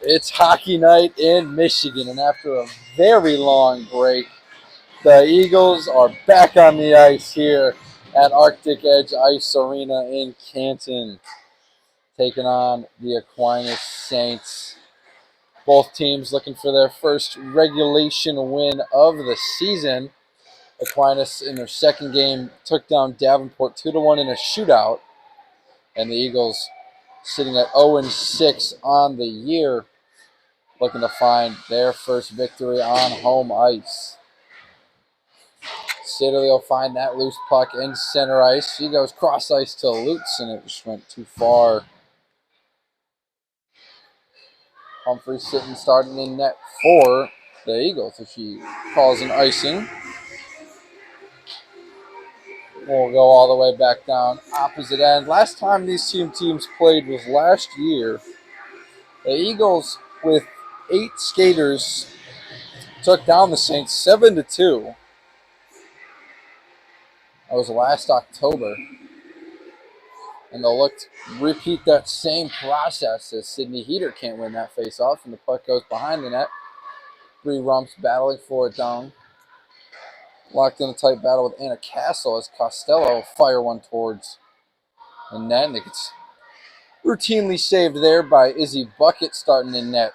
It's hockey night in Michigan, and after a very long break, the Eagles are back on the ice here at Arctic Edge Ice Arena in Canton, taking on the Aquinas Saints. Both teams looking for their first regulation win of the season. Aquinas, in their second game, took down Davenport 2-1 in a shootout, and the Eagles sitting at 0-6 on the year, looking to find their first victory on home ice. Sidley will find that loose puck in center ice. She goes cross ice to Lutz, and it just went too far. Humphrey sitting, starting in net for the Eagles, so she calls an icing. We'll go all the way back down opposite end. Last time these two teams played was last year. The Eagles, with 8 skaters, took down the Saints 7-2. That was last October. And they'll look to repeat that same process as Sydney Heater can't win that face-off, and the puck goes behind the net. 3 rumps battling for it down. Locked in a tight battle with Anna Castle as Costello fire one towards the net. And it gets routinely saved there by Izzy Bucket, starting in net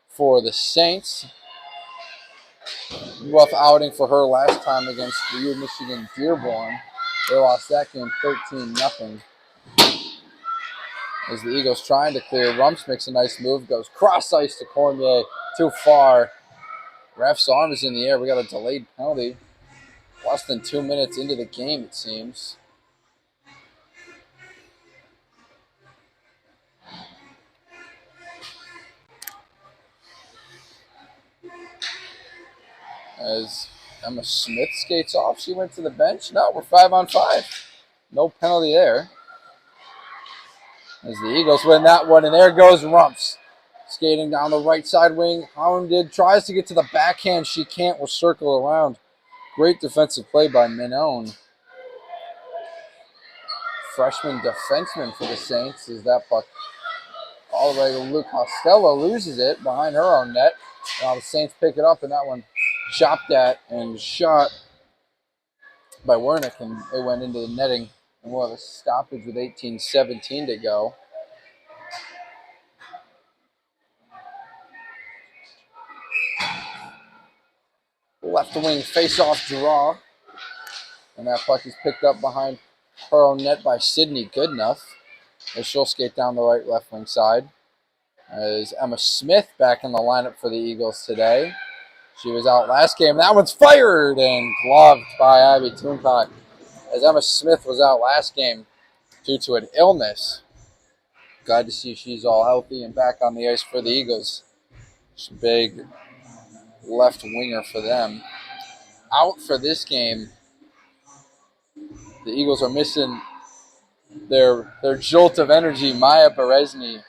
for the Saints. Rough outing for her last time against the U Michigan Dearborn. They lost that game 13-0. As the Eagles trying to clear, Rumps makes a nice move, goes cross ice to Cormier, too far. Ref's arm is in the air. We got a delayed penalty. Less than 2 minutes into the game, it seems. As Emma Smith skates off, she went to the bench. No, we're 5-on-5. No penalty there. As the Eagles win that one, and there goes Rumps. Skating down the right side wing. Hounded tries to get to the backhand. She can't. Will circle around. Great defensive play by Minone. Freshman defenseman for the Saints as that puck all the way to Luke Costello loses it behind her own net. Now the Saints pick it up, and that one chopped at and shot by Wernick, and it went into the netting. And we'll have a stoppage with 18:17 to go. Left wing face-off draw. And that puck is picked up behind her own net by Sydney Goodenough. As she'll skate down the right left wing side. As Emma Smith back in the lineup for the Eagles today. She was out last game. That one's fired and gloved by Abby Tooncock. As Emma Smith was out last game due to an illness. Glad to see she's all healthy and back on the ice for the Eagles. She's a big left winger for them. Out for this game. The Eagles are missing their jolt of energy. Maya Berezny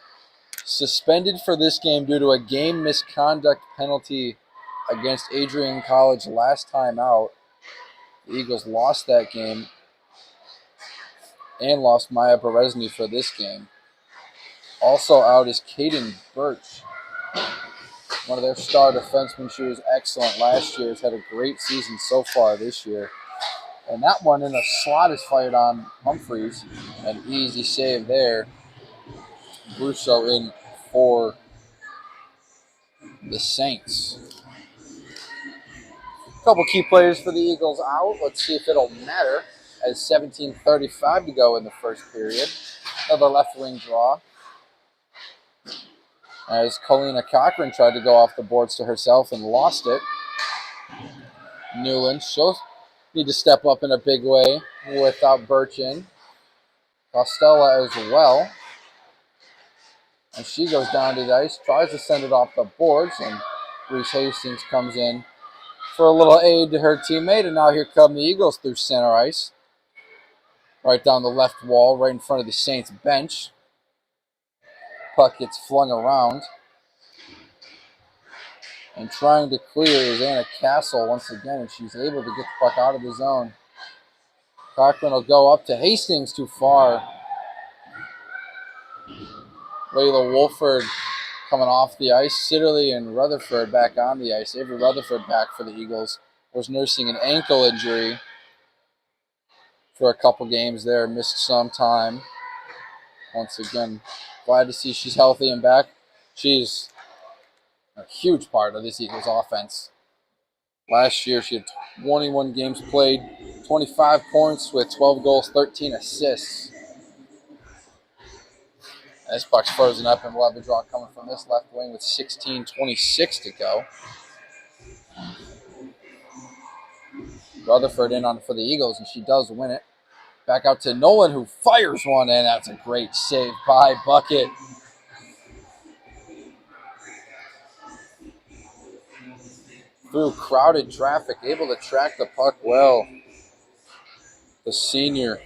suspended for this game due to a game misconduct penalty against Adrian College last time out. The Eagles lost that game and lost Maya Berezny for this game. Also out is Caden Birch, one of their star defensemen. She was excellent last year. Has had a great season so far this year. And that one in the slot is fired on Humphreys. An easy save there. Russo in for the Saints. A couple key players for the Eagles out. Let's see if it'll matter. As 17:35 to go in the first period. Another left wing draw. As Colina Cochran tried to go off the boards to herself and lost it. Newland, she'll need to step up in a big way without Birch in. Costello as well. And she goes down to the ice, tries to send it off the boards, and Reese Hastings comes in for a little aid to her teammate. And now here come the Eagles through center ice. Right down the left wall, right in front of the Saints bench. Puck gets flung around. And trying to clear is Anna Castle once again, and she's able to get the puck out of the zone. Cochran will go up to Hastings, too far. Layla Wolford coming off the ice. Sitterly and Rutherford back on the ice. Avery Rutherford back for the Eagles. Was nursing an ankle injury for a couple games there. Missed some time. Once again, glad to see she's healthy and back. She's a huge part of this Eagles offense. Last year, she had 21 games played, 25 points with 12 goals, 13 assists. This puck's frozen up, and we'll have a draw coming from this left wing with 16:26 to go. Rutherford in on for the Eagles, and she does win it. Back out to Nolan, who fires one in. That's a great save by Bucket. Through crowded traffic, able to track the puck well. The senior.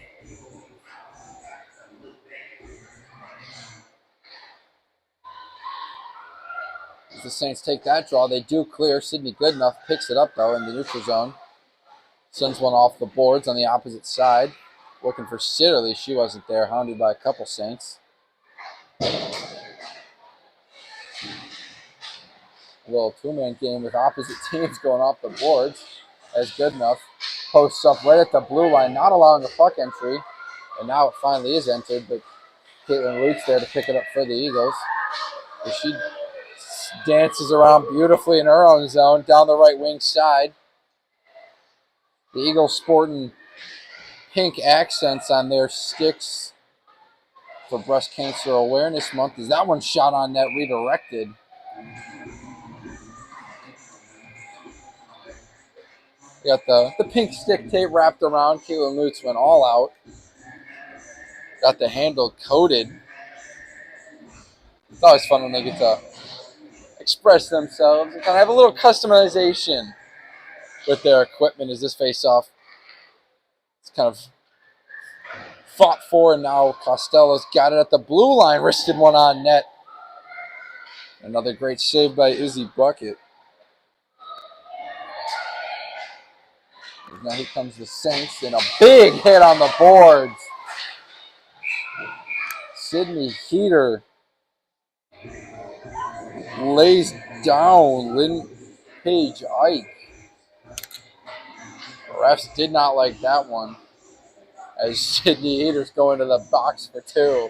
As the Saints take that draw, they do clear. Sydney Goodenough picks it up, though, in the neutral zone. Sends one off the boards on the opposite side. Looking for Sitterly. She wasn't there, hounded by a couple Saints. A little two-man game with opposite teams going off the boards. As Goodenough posts up right at the blue line, not allowing the puck entry. And now it finally is entered, but Caitlin Lutz there to pick it up for the Eagles. As she dances around beautifully in her own zone down the right wing side. The Eagles sporting pink accents on their sticks for Breast Cancer Awareness Month. Is that one shot on net redirected? Got the pink stick tape wrapped around. Caitlin Lutz went all out. Got the handle coated. It's always fun when they get to express themselves and kind of have a little customization with their equipment as this face-off. It's kind of fought for, and now Costello's got it at the blue line, wristed one on net. Another great save by Izzy Bucket. Now here comes the Saints, and a big hit on the boards. Sydney Heater lays down Lynn Paige Ike. The refs did not like that one, as Sydney Heater's going to the box for two.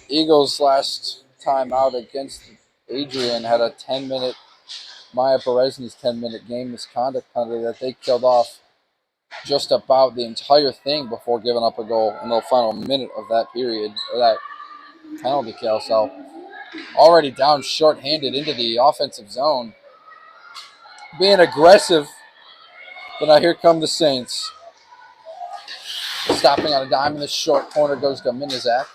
Eagles last time out against Adrian had a 10-minute, Maya Berezny's 10-minute game misconduct penalty that they killed off just about the entire thing before giving up a goal in the final minute of that period, or that penalty kill. So already down shorthanded into the offensive zone. Being aggressive, but now here come the Saints. Stopping on a dime in the short corner goes to Minizak.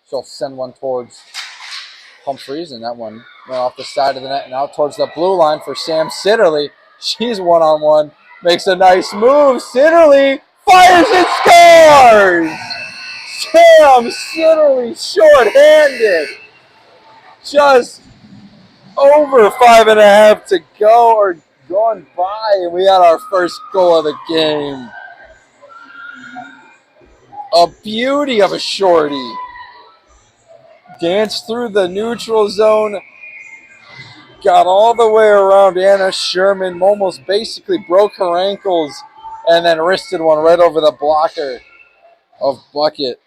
She'll send one towards Humphreys, and that one went off the side of the net and out towards the blue line for Sam Sitterly. She's one-on-one. Makes a nice move. Sitterly fires and scores! Sam Sitterly short-handed. Just over 5.5 to go, or gone by, and we had our first goal of the game. A beauty of a shorty. Danced through the neutral zone. Got all the way around Anna Sherman. Almost basically broke her ankles. And then wristed one right over the blocker of Bucket.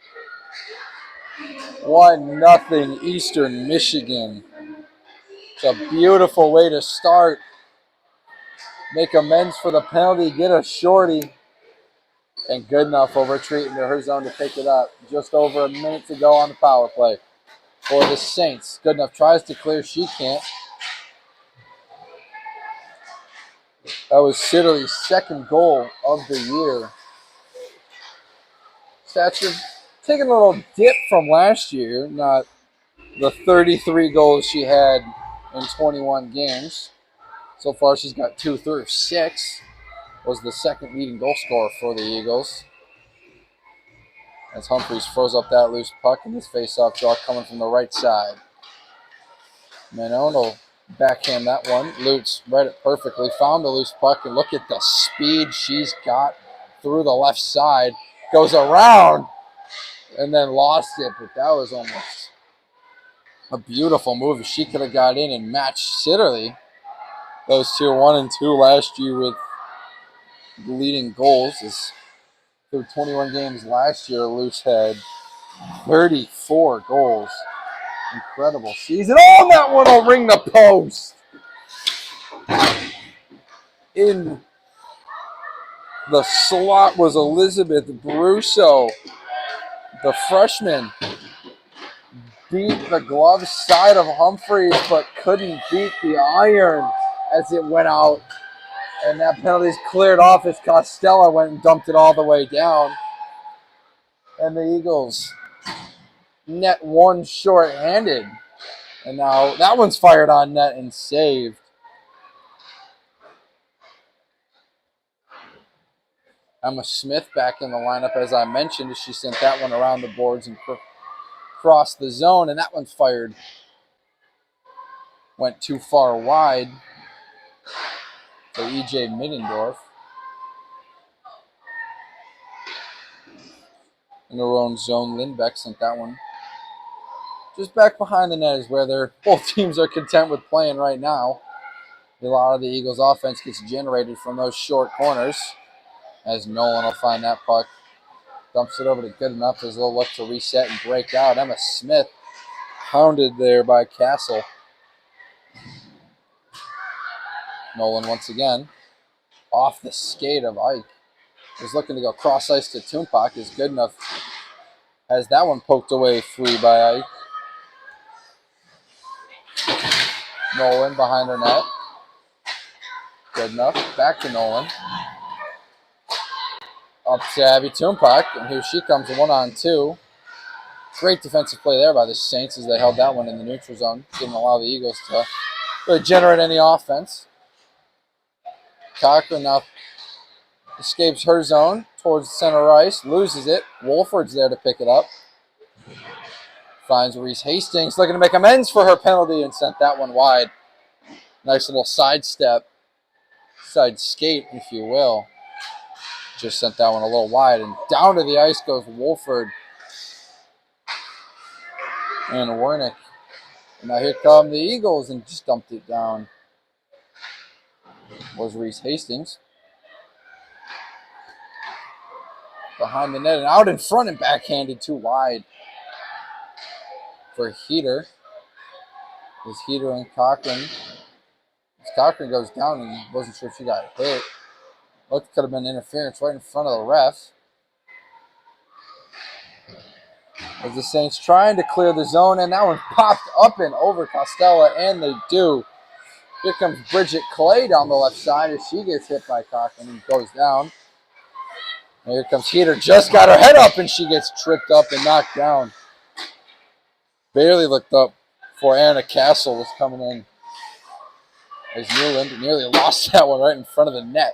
1-0 Eastern Michigan. It's a beautiful way to start. Make amends for the penalty. Get a shorty. And Goodenough will retreat into her zone to pick it up. Just over a minute to go on the power play for the Saints. Goodenough tries to clear. She can't. That was Sitterly's second goal of the year. Stature taking a little dip from last year. Not the 33 goals she had in 21 games. So far, she's got 2 through 6. Was the second leading goal scorer for the Eagles. As Humphreys froze up that loose puck in this face-off draw coming from the right side. Manon will backhand that one. Lutz read it perfectly. Found the loose puck, and look at the speed she's got through the left side, goes around, and then lost it. But that was almost a beautiful move. She could have got in and matched Sitterly. Those two, 1 and 2 last year with leading goals. Is through 21 games last year, Luce had 34 goals. Incredible season. Oh, and that one will ring the post. In the slot was Elizabeth Brusso, the freshman. Beat the glove side of Humphreys, but couldn't beat the iron as it went out. And that penalty's cleared off as Costello went and dumped it all the way down. And the Eagles net one short-handed. And now that one's fired on net and saved. Emma Smith back in the lineup, as I mentioned. She sent that one around the boards and crossed the zone, and that one's fired. Went too far wide for E.J. Middendorf. In their own zone, Lindbeck sent that one. Just back behind the net is where both teams are content with playing right now. A lot of the Eagles' offense gets generated from those short corners, as Nolan will find that puck. Dumps it over to Goodenough as they'll look to reset and break out. Emma Smith hounded there by Castle. Nolan once again off the skate of Ike. Is looking to go cross ice to Tumpac. Is Goodenough has that one poked away free by Ike. Nolan behind her net. Goodenough. Back to Nolan. Up to Abby Tumpac. And here she comes, 1-on-2. Great defensive play there by the Saints as they held that one in the neutral zone. Didn't allow the Eagles to really generate any offense. Cochran now escapes her zone towards center ice. Loses it. Wolford's there to pick it up. Finds Reese Hastings looking to make amends for her penalty and sent that one wide. Nice little sidestep. Side skate, if you will. Just sent that one a little wide. And down to the ice goes Wolford and Wernick. And now here come the Eagles and just dumped it down. Was Reese Hastings. Behind the net and out in front and backhanded too wide for Heater. Is Heater and Cochran. As Cochran goes down and wasn't sure if she got hit. Looked could have been interference right in front of the ref. As the Saints trying to clear the zone, and that one popped up and over Costello, and they do. Here comes Bridget Clay down the left side as she gets hit by Cochran and goes down. And here comes Heater, just got her head up, and she gets tripped up and knocked down. Barely looked up before Anna Castle was coming in. As Newland nearly lost that one right in front of the net.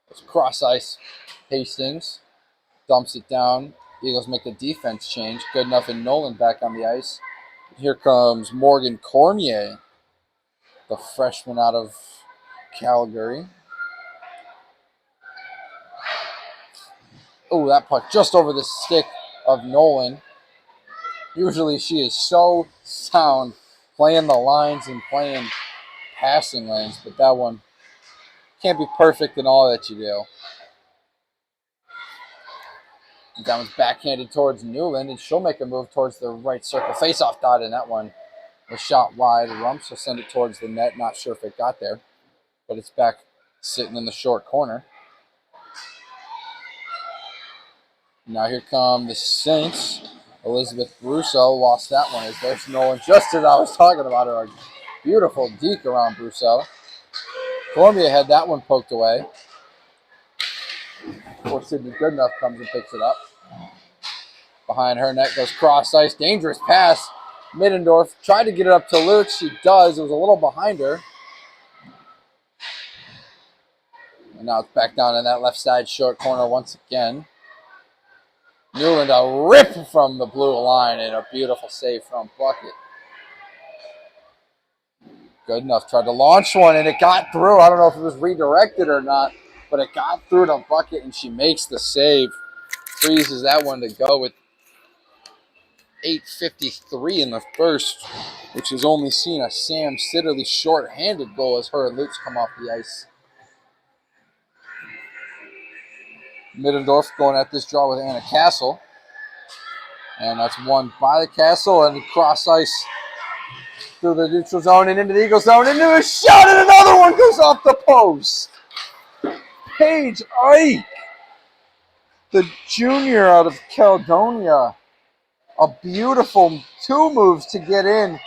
It's cross ice. Hastings dumps it down. Eagles make a defense change. Goodenough and Nolan back on the ice. Here comes Morgan Cormier, the freshman out of Calgary. Oh, that puck just over the stick of Nolan. Usually she is so sound playing the lines and playing passing lanes, but that one can't be perfect in all that you do. That one's backhanded towards Newland, and she'll make a move towards the right circle. Face-off dot, and that one was shot wide. Rumps will send it towards the net. Not sure if it got there, but it's back sitting in the short corner. Now here come the Saints. Elizabeth Brusso lost that one as there's Nolan, just as I was talking about her. A beautiful deke around Brusso. Cormier had that one poked away. Before Sydney Goodenough comes and picks it up. Behind her net goes cross ice. Dangerous pass. Middendorf tried to get it up to Lutz. She does. It was a little behind her. And now it's back down in that left side short corner once again. Newland a rip from the blue line and a beautiful save from Bucket. Goodenough tried to launch one and it got through. I don't know if it was redirected or not. but it got through the bucket, and she makes the save. Freezes that one to go with 8:53 in the first, which has only seen a Sam Sitterly short-handed goal as her and Lutz come off the ice. Middendorf going at this draw with Anna Castle. And that's won by the Castle, and cross ice through the neutral zone and into the Eagle zone, into a shot, and another one goes off the post. Paige Ike, the junior out of Caledonia. A beautiful 2 moves to get in.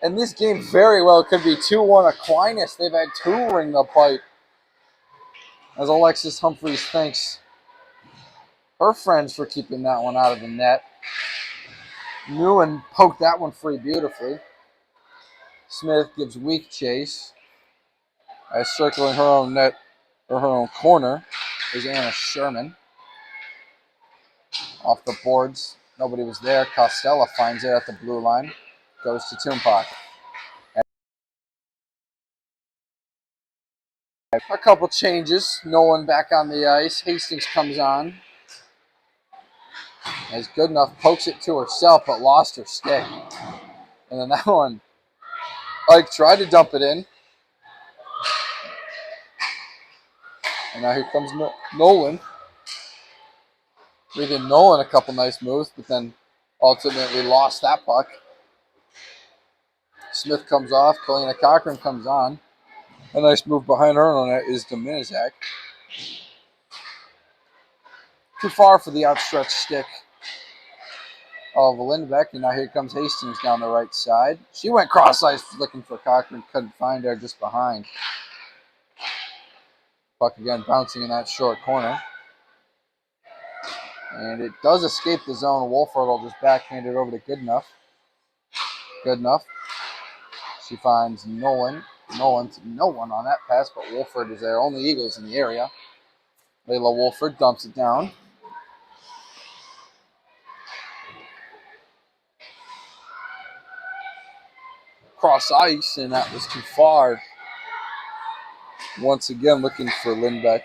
And this game very well could be 2-1 Aquinas. They've had 2 ring the pipe. As Alexis Humphreys thanks her friends for keeping that one out of the net. Newen poked that one free beautifully. Smith gives weak chase. As circling her own net, or her own corner, is Anna Sherman. Off the boards. Nobody was there. Costello finds it at the blue line. Goes to Tumpac. A couple changes. Nolan back on the ice. Hastings comes on. As Goodenough pokes it to herself, but lost her stick. And then that one, Ike tried to dump it in. And now here comes Nolan. We did Nolan a couple nice moves, but then ultimately lost that puck. Smith comes off. Kalina Cochran comes on. A nice move behind her on that is Dominizak. Too far for the outstretched stick of Lindbeck, and now here comes Hastings down the right side. She went cross ice looking for Cochran, couldn't find her, just behind. Puck again bouncing in that short corner. And it does escape the zone. Wolford will just backhand it over to Goodenough. Goodenough. She finds Nolan. Nolan's no one on that pass, but Wolford is there. Only Eagles in the area. Layla Wolford dumps it down. Cross ice, and that was too far. Once again, looking for Lindbeck.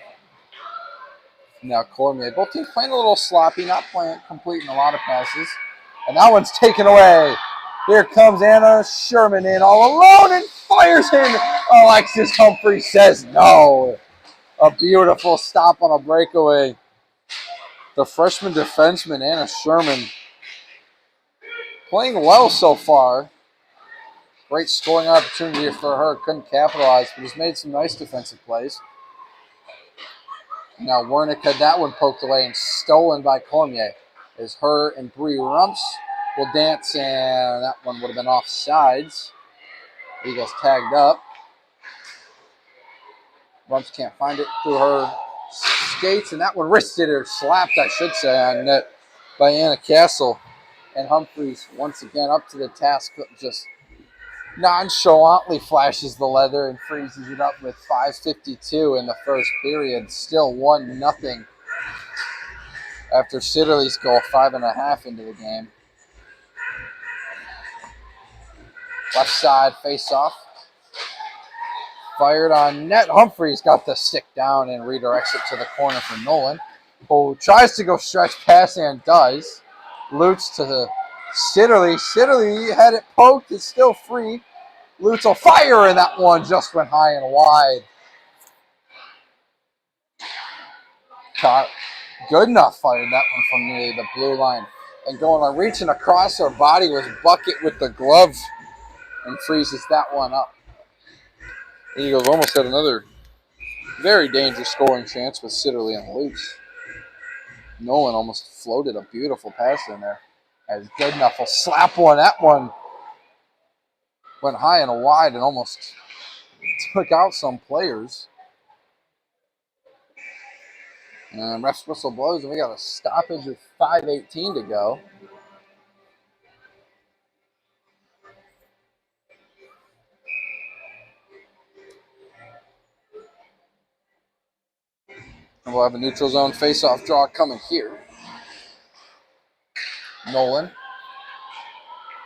Now Cormier. Both teams playing a little sloppy, not completing a lot of passes. And that one's taken away. Here comes Anna Sherman in all alone and fires in. Alexis Humphrey says no. A beautiful stop on a breakaway. The freshman defenseman, Anna Sherman, playing well so far. Great scoring opportunity for her. Couldn't capitalize, but has made some nice defensive plays. Now Wernick had that one poked away and stolen by Cormier. As her and Bree Rumps will dance, and that one would have been off sides. Eagles tagged up. Rumps can't find it through her skates, and that one wristed or slapped, I should say, on net by Anna Castle. And Humphreys once again up to the task, just nonchalantly flashes the leather and freezes it up with 5:52 in the first period. Still 1-0 after Sitterly's goal, 5.5 into the game. Left side face-off. Fired on net. Humphreys got the stick down and redirects it to the corner for Nolan, who tries to go stretch pass and does. Lutz to the Sitterly. Sitterly had it poked. It's still free. Lutz will fire, and that one just went high and wide. Goodenough fired that one from nearly the blue line. And going on, reaching across her body was Bucket with the glove and freezes that one up. The Eagles almost had another very dangerous scoring chance with Sitterly and Lutz. Nolan almost floated a beautiful pass in there. As Goodenough will slap one. That one went high and wide and almost took out some players. And ref's whistle blows, and we got a stoppage with 5:18 to go. And we'll have a neutral zone face-off draw coming here. Nolan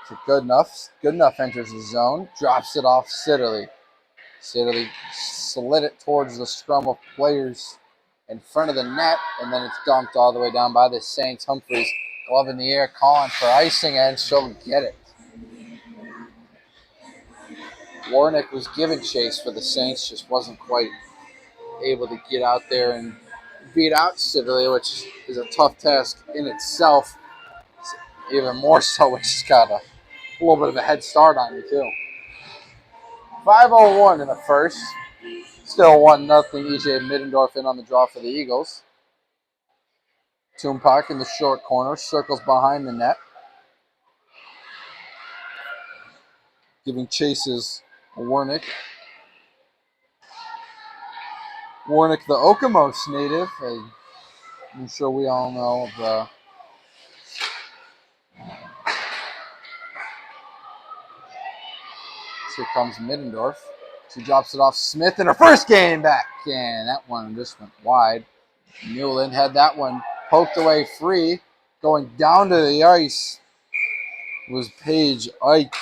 to Goodenough. Goodenough enters the zone, drops it off Sitterly. Sitterly slid it towards the scrum of players in front of the net, and then it's dumped all the way down by the Saints. Humphries, glove in the air, calling for icing, and she'll get it. Warnick was giving chase for the Saints, just wasn't quite able to get out there and beat out Sidley, which is a tough task in itself. Even more so when she's got a little bit of a head start on you, too. 5:01 in the first. Still 1-0. EJ Middendorf in on the draw for the Eagles. Tumpac in the short corner, circles behind the net. Giving chases Warnick. Warnick, the Okemos native. I'm sure we all know of the here comes Middendorf. She drops it off Smith in her first game back. And that one just went wide. Newland had that one poked away free. Going down to the ice was Paige Ike.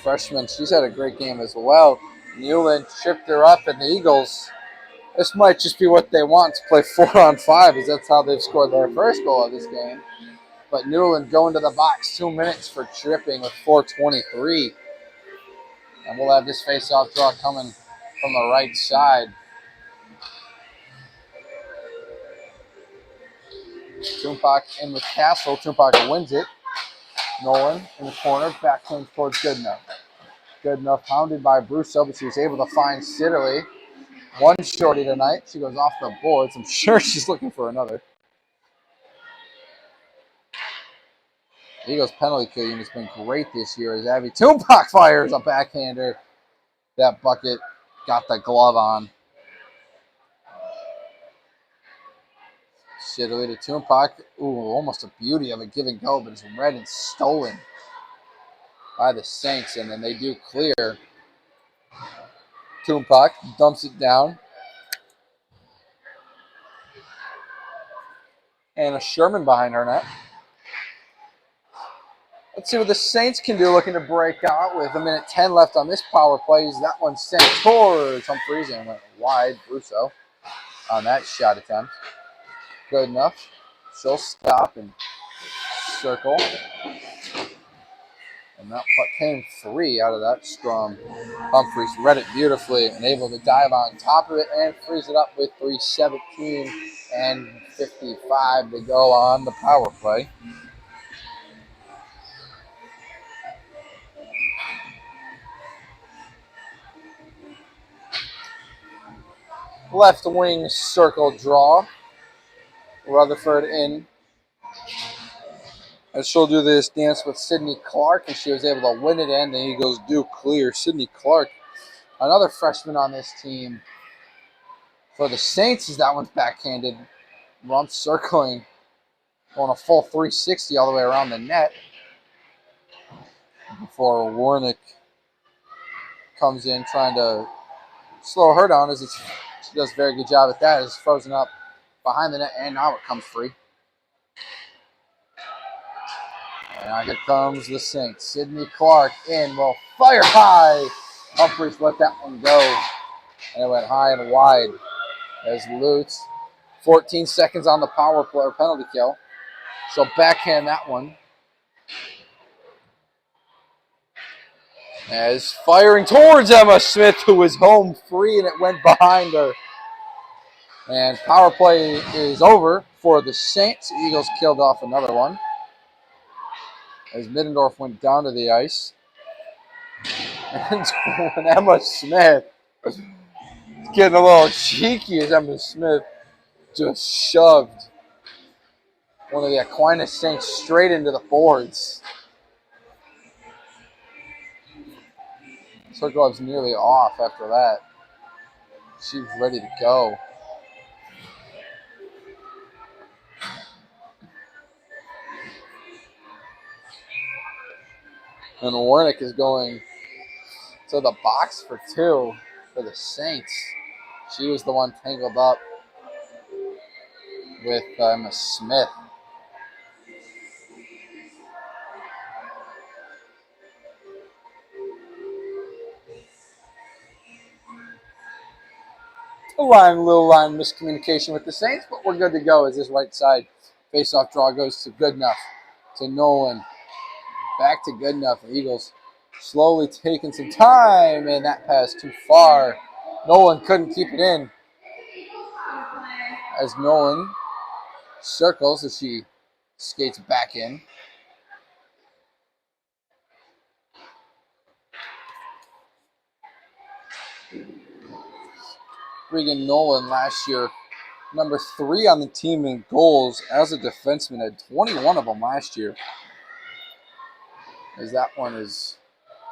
Freshman. She's had a great game as well. Newland tripped her up, and the Eagles, this might just be what they want to play 4-on-5, as that's how they've scored their first goal of this game. But Newland going to the box 2 minutes for tripping with 4:23. And we'll have this face-off draw coming from the right side. Tumpac in with Castle. Tumpac wins it. Nolan in the corner, backhands towards Goodenough. Goodenough hounded by Brusso, but she was able to find Sidderly. One shorty tonight. She goes off the boards. I'm sure she's looking for another. Eagles penalty kill unit has been great this year as Abby Tumpac fires a backhander. That bucket got the glove on. Sidderly to Tumpac. Ooh, almost a beauty of a give and go, but it's read and stolen by the Saints, and then they do clear. Tumpac dumps it down. And a Sherman behind her net. Let's see what the Saints can do, looking to break out with 1:10 left on this power play. That one sent towards Humphries and went wide. Brusso on that shot attempt. Good enough. She'll stop and circle. And that puck came free out of that scrum. Humphries read it beautifully and able to dive on top of it and freeze it up with 3:17 and 55 to go on the power play. Left wing circle draw. Rutherford in. And she'll do this dance with Sydney Clark, and she was able to win it in. The Eagles do clear. Sydney Clark, another freshman on this team. For the Saints, as that one's backhanded. Rump circling, going a full 360 all the way around the net. Before Warnick comes in trying to slow her down, as she does a very good job at that. It's frozen up behind the net, and now it comes free. And now here comes the Saints. Sydney Clark in, will fire high. Humphries let that one go. And it went high and wide as Lutz. 14 seconds on the power play or penalty kill. She'll backhand that one. As firing towards Emma Smith, who was home free, and it went behind her. And power play is over for the Saints. Eagles killed off another one. As Middendorf went down to the ice. And Emma Smith getting a little cheeky as Emma Smith just shoved one of the Aquinas Saints straight into the boards. Her glove's nearly off after that. She was ready to go. And Warnick is going to the box for two for the Saints. She was the one tangled up with Emma Smith. little line miscommunication with the Saints, but we're good to go as this right side face-off draw goes to Goodenough, to Nolan, back to Goodenough. The Eagles slowly taking some time, and that pass too far. Nolan couldn't keep it in as Nolan circles as she skates back in. Regan Nolan last year, number 3 on the team in goals as a defenseman, had 21 of them last year. As that one is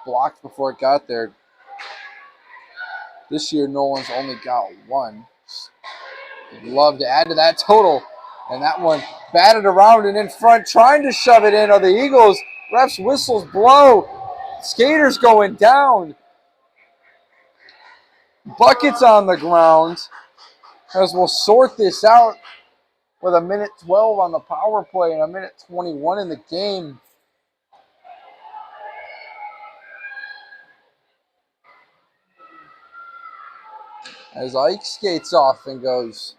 blocked before it got there. This year, Nolan's only got 1. Would love to add to that total. And that one batted around and in front, trying to shove it in. Are the Eagles? Refs whistles blow. Skaters going down. Buckets on the ground. As we'll sort this out with a minute 12 on the power play and a minute 21 in the game. As Ike skates off and goes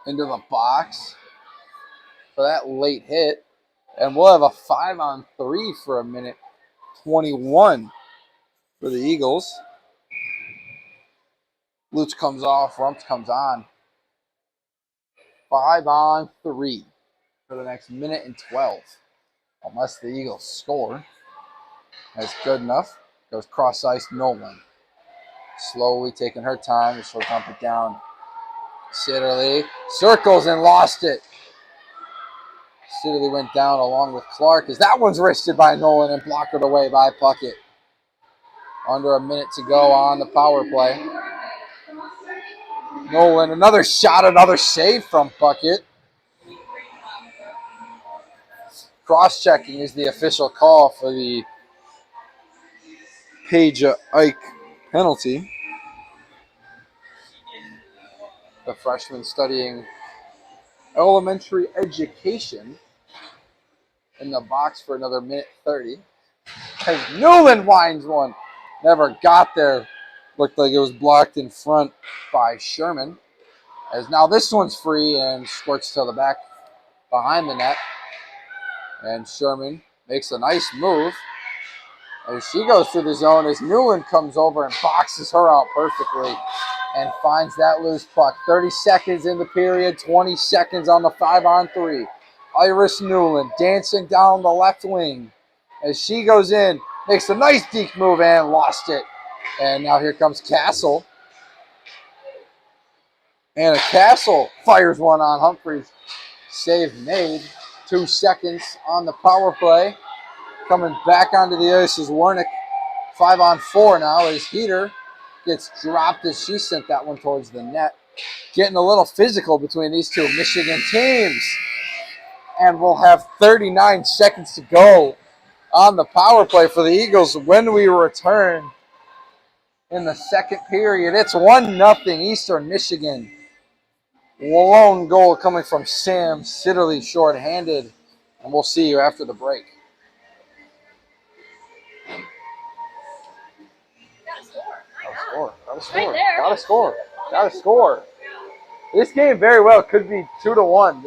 into the box for that late hit. And we'll have a 5-on-3 for a minute 21 for the Eagles. Lutz comes off, Rumps comes on. 5-on-3 for the next minute and 12. Unless the Eagles score. That's good enough. Goes cross ice, Nolan. Slowly taking her time as she'll dump it down. Sitterly circles and lost it. Sitterly went down along with Clark as that one's wristed by Nolan and blocked away by Puckett. Under a minute to go on the power play. Nolan, another shot, another save from Puckett. Cross-checking is the official call for the Paige Ike penalty. The freshman studying elementary education in the box for another minute 30. As Newland winds one. Never got there. Looked like it was blocked in front by Sherman. As now this one's free and squirts to the back behind the net. And Sherman makes a nice move as she goes through the zone as Newland comes over and boxes her out perfectly and finds that loose puck. 30 seconds in the period, 20 seconds on the 5-on-3. Iris Newland dancing down the left wing as she goes in, makes a nice deke move and lost it. And now here comes Castle. And Castle fires one on Humphreys. Save made. 2 seconds on the power play. Coming back onto the ice is Wernick. 5-on-4 now as Heater gets dropped as she sent that one towards the net. Getting a little physical between these two Michigan teams. And we'll have 39 seconds to go on the power play for the Eagles when we return in the second period. It's 1-0 Eastern Michigan. Lone goal coming from Sam Sitterly, shorthanded. And we'll see you after the break. Gotta score. This game very well could be 2-1.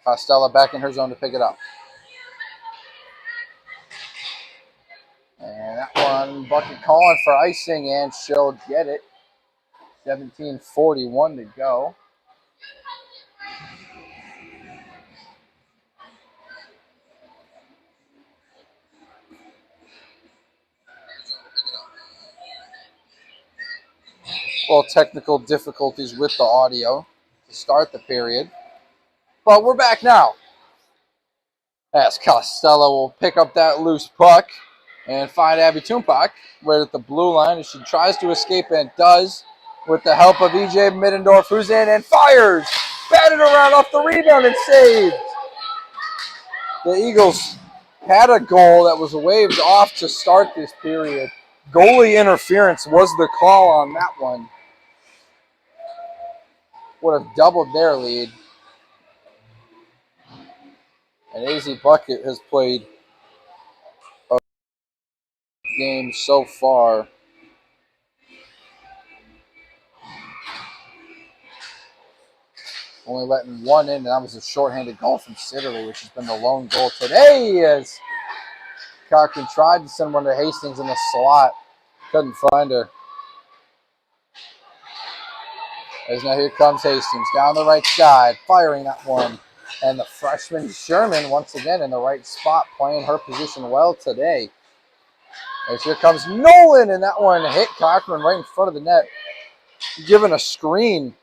Costello back in her zone to pick it up. And that one, bucket calling for icing, and she'll get it. 17:41 to go. Well, technical difficulties with the audio to start the period. But we're back now. As Costello will pick up that loose puck and find Abby Tumpach right at the blue line as she tries to escape and does with the help of EJ Middendorf, who's in and fires. Batted around off the rebound and saved. The Eagles had a goal that was waved off to start this period. Goalie interference was the call on that one. Would have doubled their lead. And AZ Bucket has played a game so far. Only letting one in, and that was a shorthanded goal from Sitterly, which has been the lone goal today as Cochran tried to send one to Hastings in the slot. Couldn't find her. As now here comes Hastings down the right side, firing that one. And the freshman Sherman once again in the right spot, playing her position well today. As here comes Nolan, and that one hit Cochran right in front of the net, given a screen.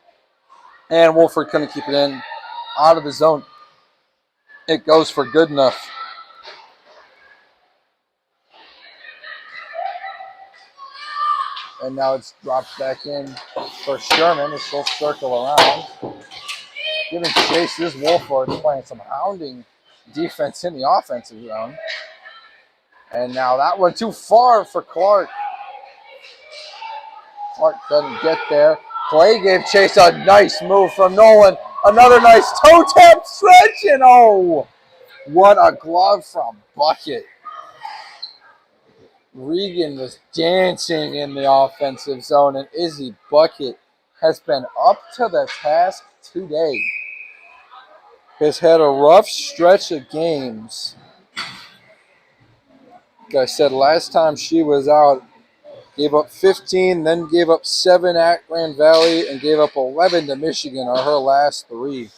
And Wolford couldn't keep it in. Out of the zone. It goes for good enough. And now it's dropped back in for Sherman as she'll circle around. Giving chase is Wolford, playing some hounding defense in the offensive zone. And now that one too far for Clark. Clark doesn't get there. Clay gave chase, a nice move from Nolan. Another nice toe tap stretch, and oh, what a glove from Bucket. Regan was dancing in the offensive zone, and Izzy Bucket has been up to the task today. Has had a rough stretch of games. Like I said, last time she was out, gave up 15, then gave up 7 at Grand Valley, and gave up 11 to Michigan are her last 3.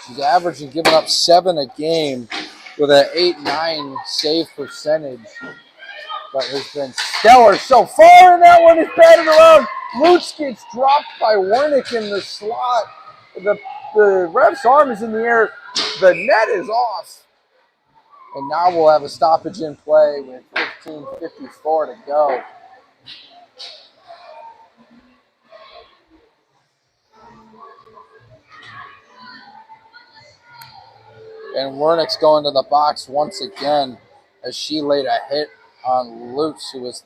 She's averaging giving up 7 a game with an 8-9 save percentage. But has been stellar so far, and that one is batted around. Lutz gets dropped by Wernick in the slot. The ref's arm is in the air. The net is off. And now we'll have a stoppage in play with 15:54 to go. And Wernick's going to the box once again as she laid a hit on Lutz, who was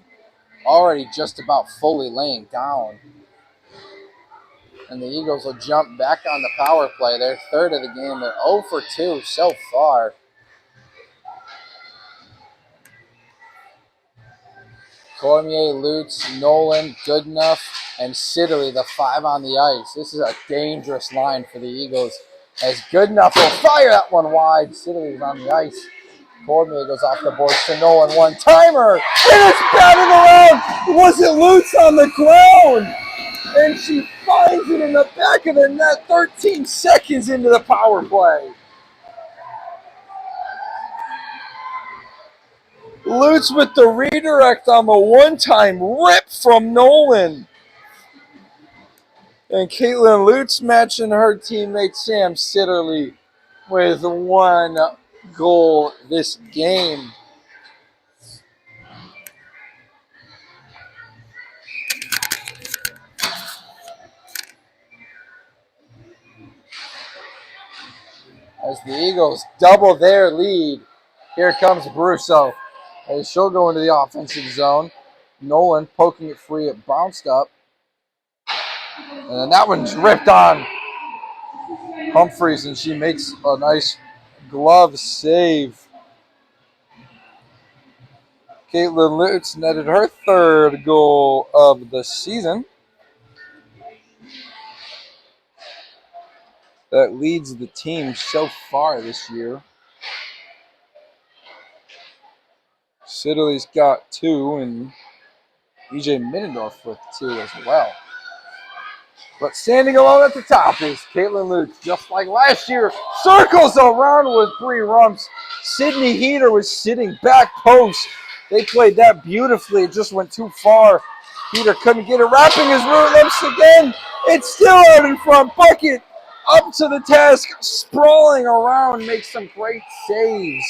already just about fully laying down. And the Eagles will jump back on the power play. They're third of the game. They're 0 for 2 so far. Cormier, Lutz, Nolan, Goodenough, and Sidley, the 5 on the ice. This is a dangerous line for the Eagles. As Goodenough will fire that one wide. Sidley is on the ice. Cormier goes off the board to Nolan. One-timer. And it's batted around. Was it Lutz on the ground? And she finds it in the back of the net 13 seconds into the power play. Lutz with the redirect on the one-time rip from Nolan. And Caitlin Lutz matching her teammate Sam Sitterly with 1 goal this game. As the Eagles double their lead, here comes Brusso. As she'll go into the offensive zone. Nolan poking it free. It bounced up. And then that one's ripped on Humphreys, and she makes a nice glove save. Caitlin Lutz netted her 3rd goal of the season. that leads the team so far this year. Sidley's got 2, and EJ Middendorf with 2 as well. But standing alone at the top is Caitlin Lutz, just like last year. Circles around with 3 rumps. Sydney Heater was sitting back post. They played that beautifully. It just went too far. Heater couldn't get it. Wrapping his rear lips again. It's still out in front. Bucket up to the task. Sprawling around. Makes some great saves.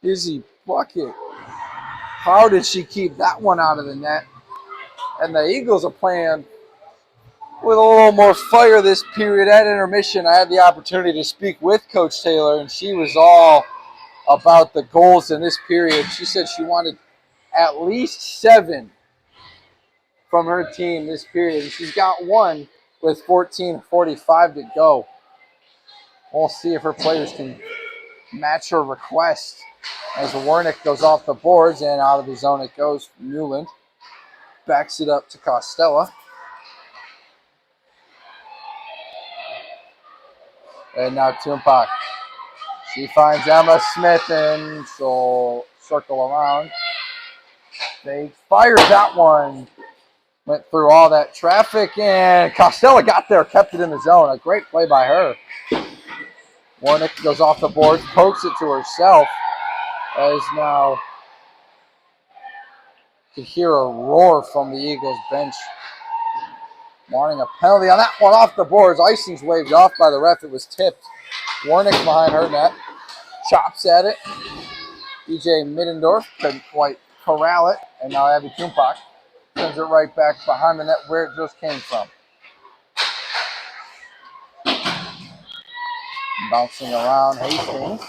Izzy Bucket. How did she keep that one out of the net? And the Eagles are playing with a little more fire this period. At intermission, I had the opportunity to speak with Coach Taylor, and she was all about the goals in this period. She said she wanted at least 7 from her team this period. And she's got 1 with 14:45 to go. We'll see if her players can match her request as Wernick goes off the boards, and out of the zone it goes. Newland backs it up to Costello. And now Tumpac. She finds Emma Smith, and she'll circle around. They fired that one. Went through all that traffic, and Costello got there, kept it in the zone. A great play by her. Warnick goes off the board, pokes it to herself. As now you can hear a roar from the Eagles bench. Wanting a penalty on that one off the boards. Icing's waved off by the ref. It was tipped. Warnick behind her net. Chops at it. EJ Middendorf couldn't quite corral it. And now Abby Tumpac sends it right back behind the net where it just came from. Bouncing around Hastings.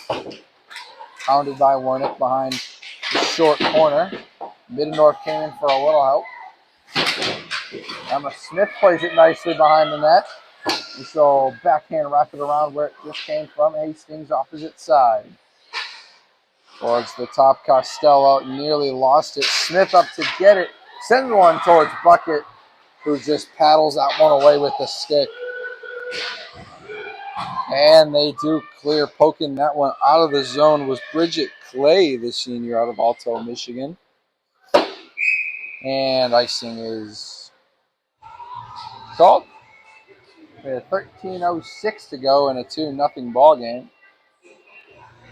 Pounded by Warnick behind the short corner. Middendorf came in for a little help. Emma Smith plays it nicely behind the net. And so backhand wrap it around where it just came from. Hastings opposite side. Towards the top, Costello nearly lost it. Smith up to get it. Sends one towards Bucket, who just paddles that one away with the stick. And they do clear. Poking that one out of the zone was Bridget Clay, the senior out of Alto, Michigan. And icing is called. We have 13:06 to go in a 2-0 ball game.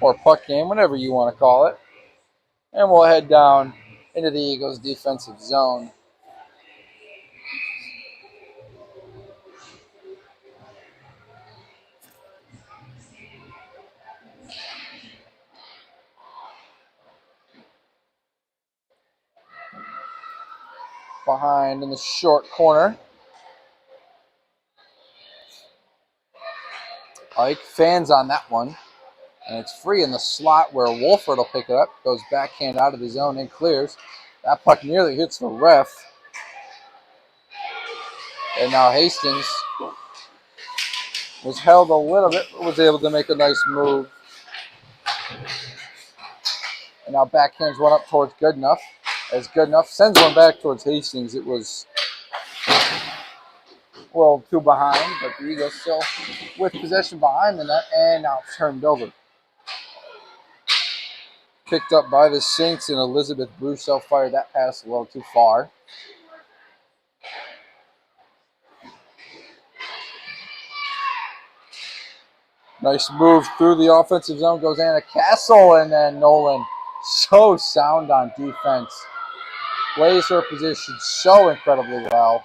Or puck game, whatever you want to call it. And we'll head down into the Eagles' defensive zone. Behind in the short corner. Ike fans on that one. And it's free in the slot where Wolford will pick it up. Goes backhand out of the zone and clears. That puck nearly hits the ref. And now Hastings was held a little bit, but was able to make a nice move. And now backhands one up towards Goodenough. As Goodenough sends one back towards Hastings, it was a little too behind, but the Eagles still with possession behind the net, and now turned over. Picked up by the Saints, and Elizabeth Brousseau fired that pass a little too far. Nice move through the offensive zone goes Anna Castle, and then Nolan so sound on defense. Plays her position so incredibly well.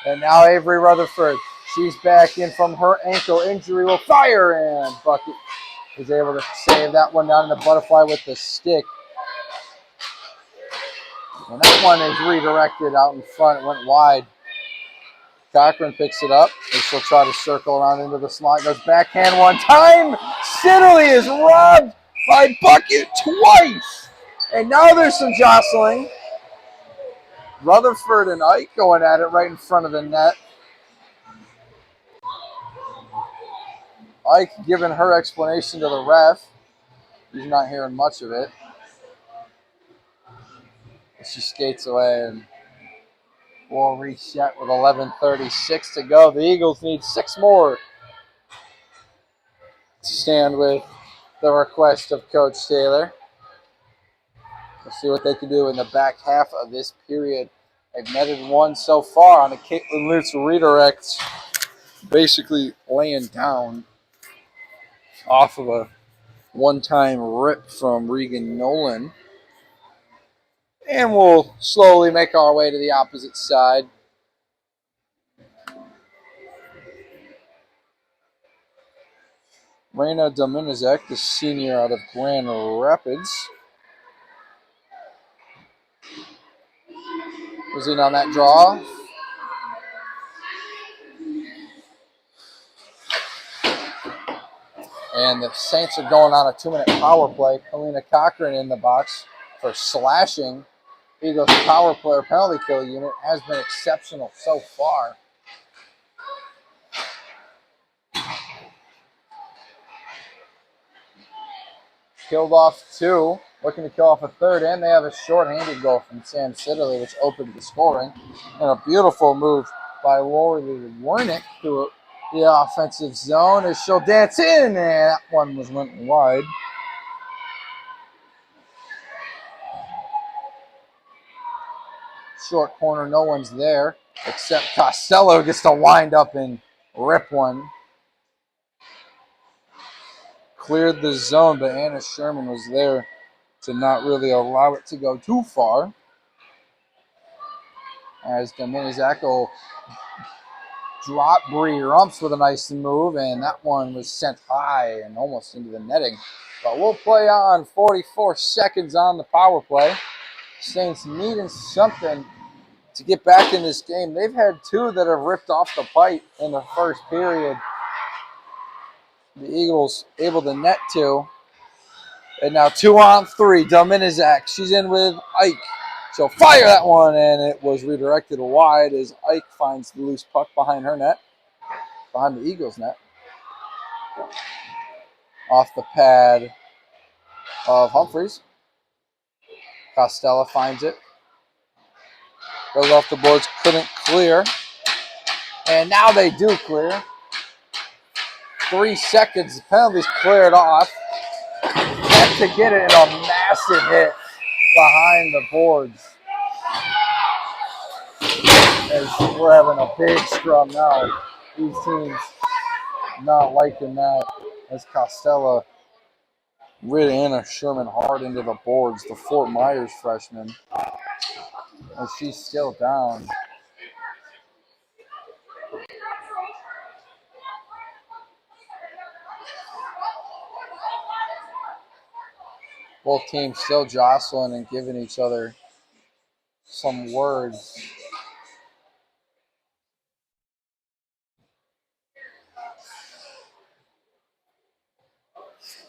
And now Avery Rutherford, she's back in from her ankle injury, will fire, and Bucket is able to save that one down in the butterfly with the stick. And that one is redirected out in front. It went wide. Cochran picks it up, and she'll try to circle around into the slot. Goes backhand one time. Sidley is robbed by Bucket twice. And now there's some jostling. Rutherford and Ike going at it right in front of the net. Ike giving her explanation to the ref. He's not hearing much of it. She skates away, and We'll reset with 11:36 to go. The Eagles need 6 more to stand with the request of Coach Taylor. We'll see what they can do in the back half of this period. They've netted 1 so far on a Caitlin Lutz redirect, basically laying down off of a one-time rip from Regan Nolan. And we'll slowly make our way to the opposite side. Reina Dominizek, the senior out of Grand Rapids, was in on that draw. And the Saints are going on a 2-minute power play. Kalina Cochran in the box for slashing. Eagles power player penalty kill unit has been exceptional so far. Killed off 2, looking to kill off a 3rd, and they have a short-handed goal from Sam Sidderly, which opened the scoring. And a beautiful move by Lori Wernick to the offensive zone as she'll dance in, and that one went wide. Short corner, no one's there, except Costello gets to wind up and rip one. Cleared the zone, but Anna Sherman was there to not really allow it to go too far. As Dominizak will drop Bree Rumps with a nice move, and that one was sent high and almost into the netting. But we'll play on 44 seconds on the power play. Saints needing something to get back in this game. They've had 2 that have ripped off the pipe in the first period. The Eagles able to net 2. And now 2 on 3. Dominizak. She's in with Ike. She'll fire that one, and it was redirected wide as Ike finds the loose puck behind her net, behind the Eagles' net. Off the pad of Humphreys. Costello finds it. Goes off the boards, couldn't clear. And now they do clear. 3 seconds, the penalty's cleared off. Had to get it in a massive hit behind the boards. As we're having a big scrum now. These teams not liking that as Costello rid Anna Sherman hard into the boards, the Fort Myers freshman. As she's still down. Both teams still jostling and giving each other some words.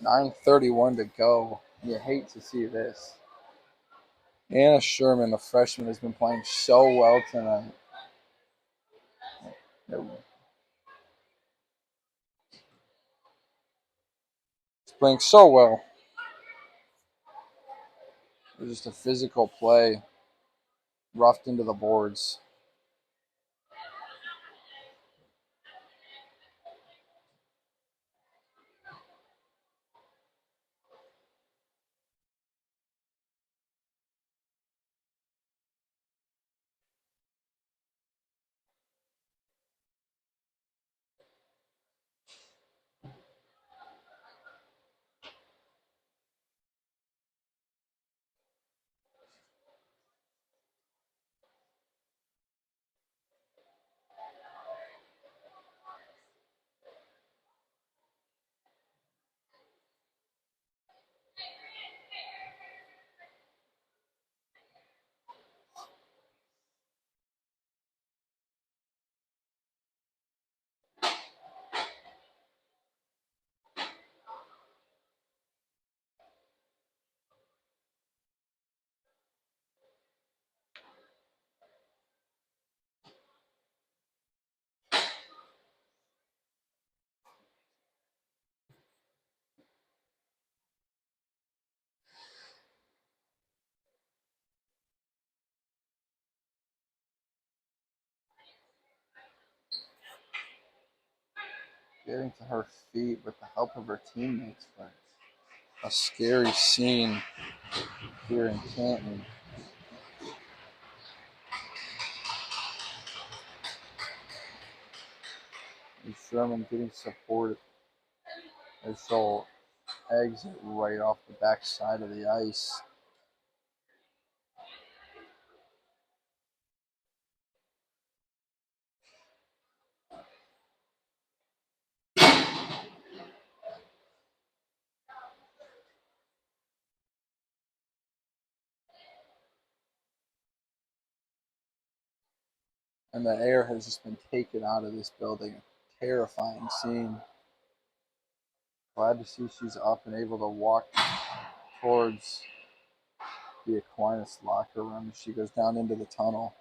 .9:31 to go. You hate to see this. Anna Sherman, the freshman, has been playing so well tonight. It's playing so well. It's just a physical play, roughed into the boards. getting to her feet with the help of her teammates. But a scary scene here in Canton. And Sherman getting supported as she'll exit right off the back side of the ice. And the air has just been taken out of this building. A terrifying scene. Glad to see she's up and able to walk towards the Aquinas locker room. She goes down into the tunnel.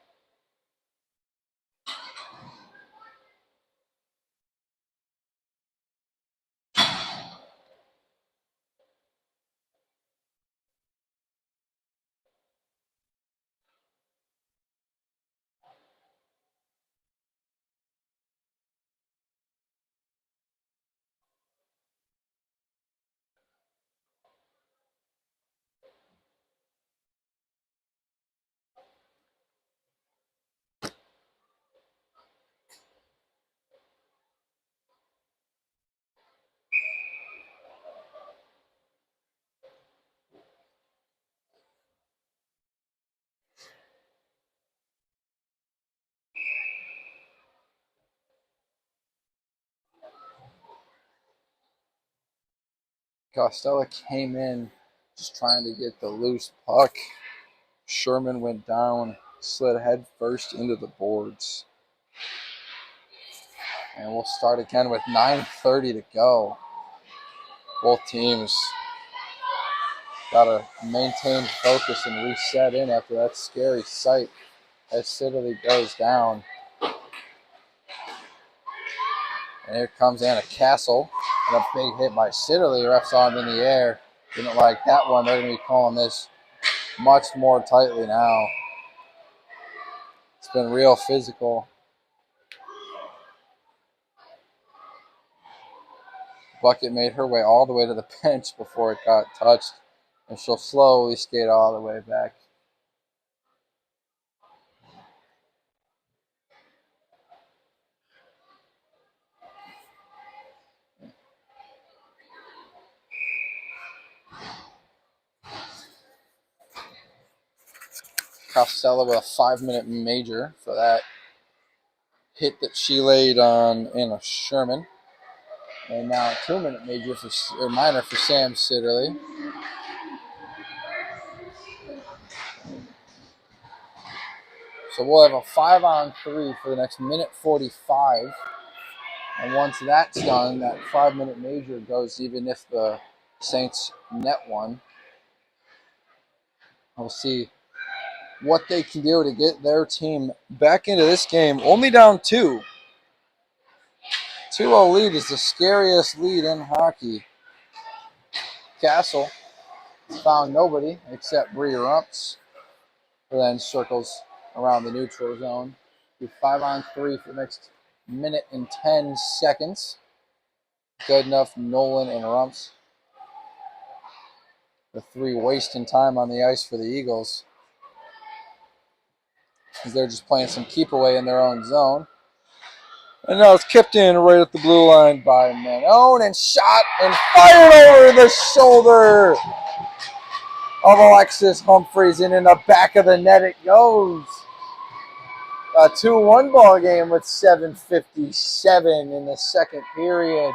Costello came in just trying to get the loose puck. Sherman went down, slid head first into the boards. And we'll start again with 9:30 to go. Both teams got to maintain focus and reset in after that scary sight as Sidley goes down. And here comes Anna Castle. And a big hit by Sidley. Refs on in the air. Didn't like that one. They're going to be calling this much more tightly now. It's been real physical. Bucket made her way all the way to the bench before it got touched. And she'll slowly skate all the way back. Costello with a 5-minute major for that hit that she laid on Anna Sherman. And now a 2-minute major minor for Sam Sidley. So we'll have a 5-on-3 for the next minute 45. And once that's done, that 5-minute major goes even if the Saints net one. We'll see what they can do to get their team back into this game. Only down 2. 2-0 lead is the scariest lead in hockey. Castle found nobody except Bree Rumps, who then circles around the neutral zone. Do 5-on-3 for the next minute and 10 seconds. Good enough, Nolan and Rumps. The 3 wasting time on the ice for the Eagles, because they're just playing some keep away in their own zone. And now it's kept in right at the blue line by Manon and shot and fired over the shoulder of Alexis Humphreys, and in the back of the net it goes. A 2-1 ball game with 7:57 in the second period.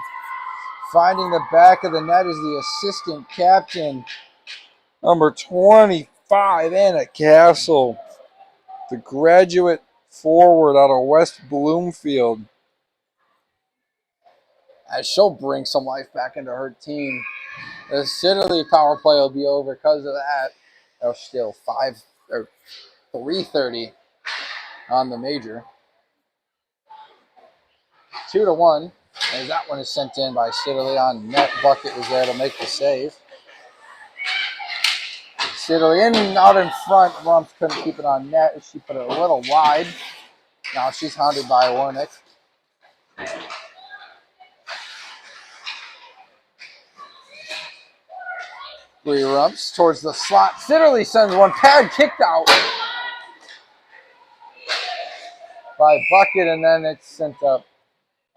Finding the back of the net is the assistant captain, number 25, Anna Castle, the graduate forward out of West Bloomfield. As she'll bring some life back into her team. The Sidley power play will be over because of that. There's still 3:30 on the major. 2-1. As that one is sent in by Sidley on net. Bucket was there to make the save. Sidley in, out in front. Rumps couldn't keep it on net. She put it a little wide. Now she's hounded by Warnick. Re-rumps towards the slot. Sitterly sends one. Pad kicked out by Bucket, and then it's sent up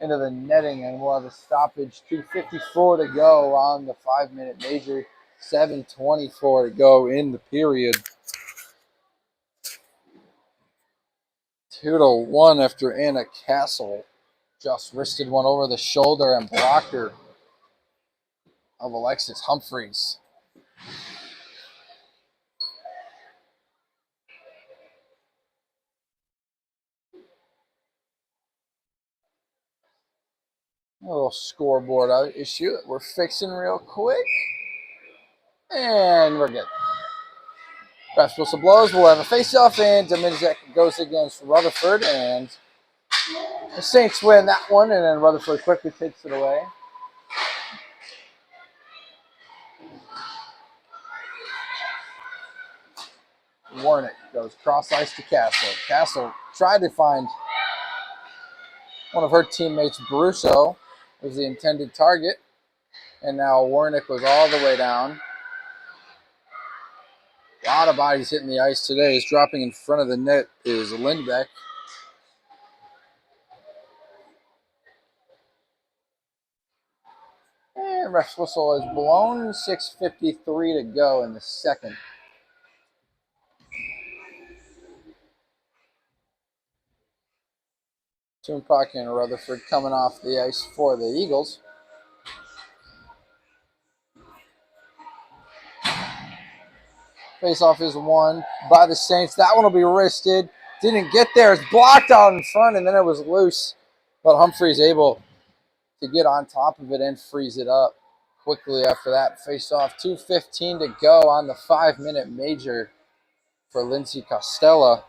into the netting, and we'll have a stoppage. 2:54 to go on the 5-minute major. 7:24 to go in the period. 2-1 after Anna Castle just wristed one over the shoulder and blocker of Alexis Humphreys. A little scoreboard issue that we're fixing real quick. And we're good. Ref's whistle blows. We'll have a face-off, and Dominizek goes against Rutherford, and the Saints win that one, and then Rutherford quickly takes it away. Warnick goes cross ice to Castle. Castle tried to find one of her teammates. Brusso was the intended target, and now Warnick was all the way down. A lot of bodies hitting the ice today. Is dropping in front of the net is Lindbeck. And ref's whistle is blown. 6:53 to go in the second. Tumpac and Rutherford coming off the ice for the Eagles. Face-off is won by the Saints. That one will be wristed. Didn't get there. It's blocked out in front, and then it was loose. But Humphrey's able to get on top of it and freeze it up quickly after that face-off. 2:15 to go on the 5-minute major for Lindsay Costella.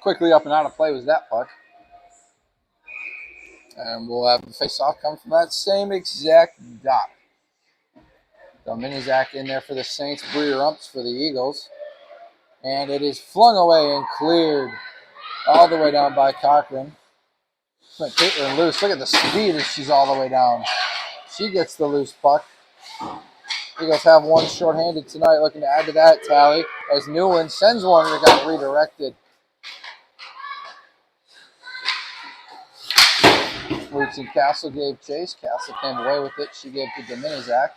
Quickly up and out of play was that puck. And we'll have the face-off come from that same exact dot. Dominizak in there for the Saints. Rumps for the Eagles. And it is flung away and cleared all the way down by Cochran. Caitlin loose. Look at the speed as she's all the way down. She gets the loose puck. Eagles have one shorthanded tonight, looking to add to that tally as Newland sends one that got redirected. Roots and Castle gave chase. Castle came away with it. She gave to Dominizak.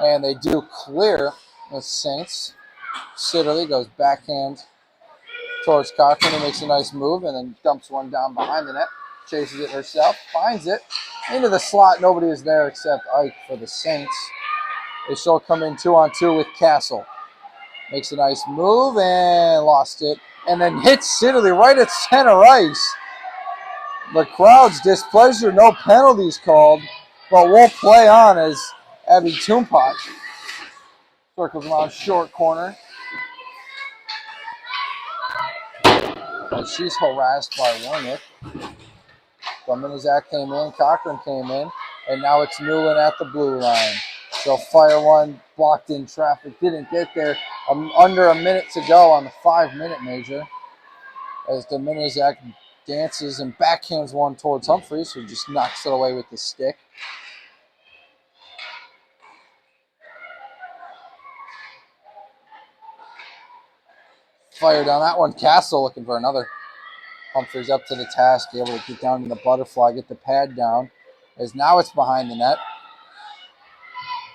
And they do clear the Saints. Sitterly goes backhand towards Cochran, who makes a nice move and then dumps one down behind the net. Chases it herself, finds it into the slot. Nobody is there except Ike for the Saints. They shall come in 2-on-2 with Castle. Makes a nice move and lost it. And then hits Sitterly right at center ice. The crowd's displeasure, no penalties called, but we'll play on as Abby Tumpac circles around short corner. And she's harassed by Warnick. Dominizak came in, Cochran came in, and now it's Newland at the blue line. They'll fire one, blocked in traffic, didn't get there. Under a minute to go on the 5-minute major as Dominizak dances and backhands one towards Humphreys, who just knocks it away with the stick. Fired on that one. Castle looking for another. Humphreys up to the task, able to get down to the butterfly, get the pad down. As now it's behind the net.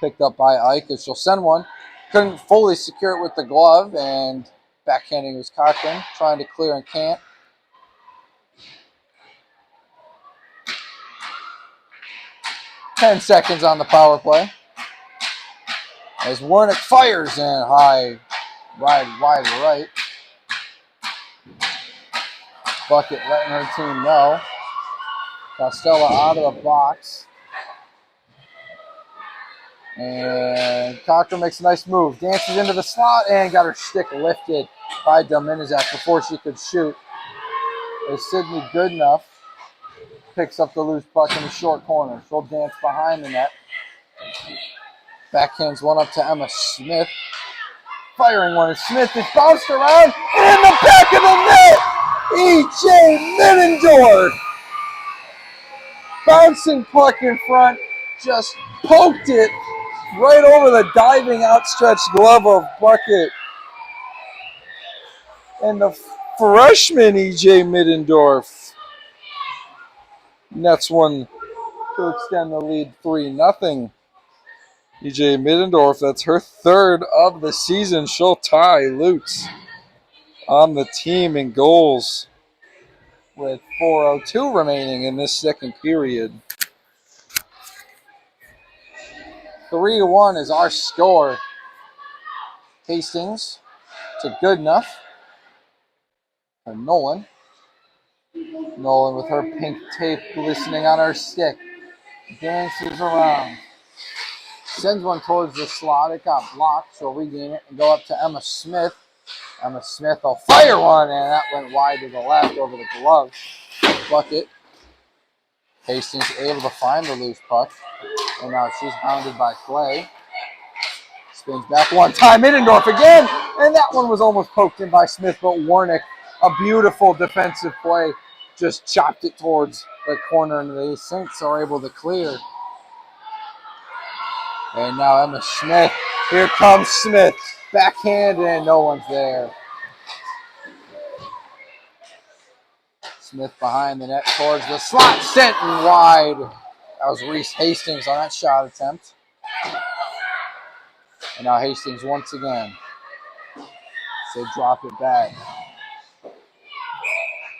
Picked up by Ike as she'll send one. Couldn't fully secure it with the glove, and backhanding was Cochran, trying to clear and can't. Ten seconds on the power play. As Warnick fires in high, wide right. Bucket letting her team know. Costella out of the box. And Cochran makes a nice move. Dances into the slot and got her stick lifted by Dominizak before she could shoot. As Sydney Goodenough picks up the loose puck in the short corner. She'll dance behind the net. Backhands one up to Emma Smith. Firing one. Smith is bounced around. And in the back of the net, E.J. Middendorf. Bouncing puck in front. Just poked it right over the diving outstretched glove of Bucket. And the freshman E.J. Middendorf nets one to extend the lead 3-0. E.J. Middendorf, that's her third of the season. She'll tie Lutz on the team in goals with 4:02 remaining in this second period. 3-1 is our score. Hastings to Goodenough. And Nolan. Nolan with her pink tape glistening on her stick. Dances around. Sends one towards the slot. It got blocked. She'll regain it and go up to Emma Smith. Emma Smith will fire one, and that went wide to the left over the glove. Bucket. Hastings able to find the loose puck. And now she's hounded by Clay. Spins back one time. Middendorf again. And that one was almost poked in by Smith, but Warnick, a beautiful defensive play, just chopped it towards the corner, and the Saints are able to clear. And now Emma Smith. Here comes Smith. Backhand, and no one's there. Smith behind the net towards the slot. Sent and wide. That was Reese Hastings on that shot attempt. And now Hastings once again. So drop it back.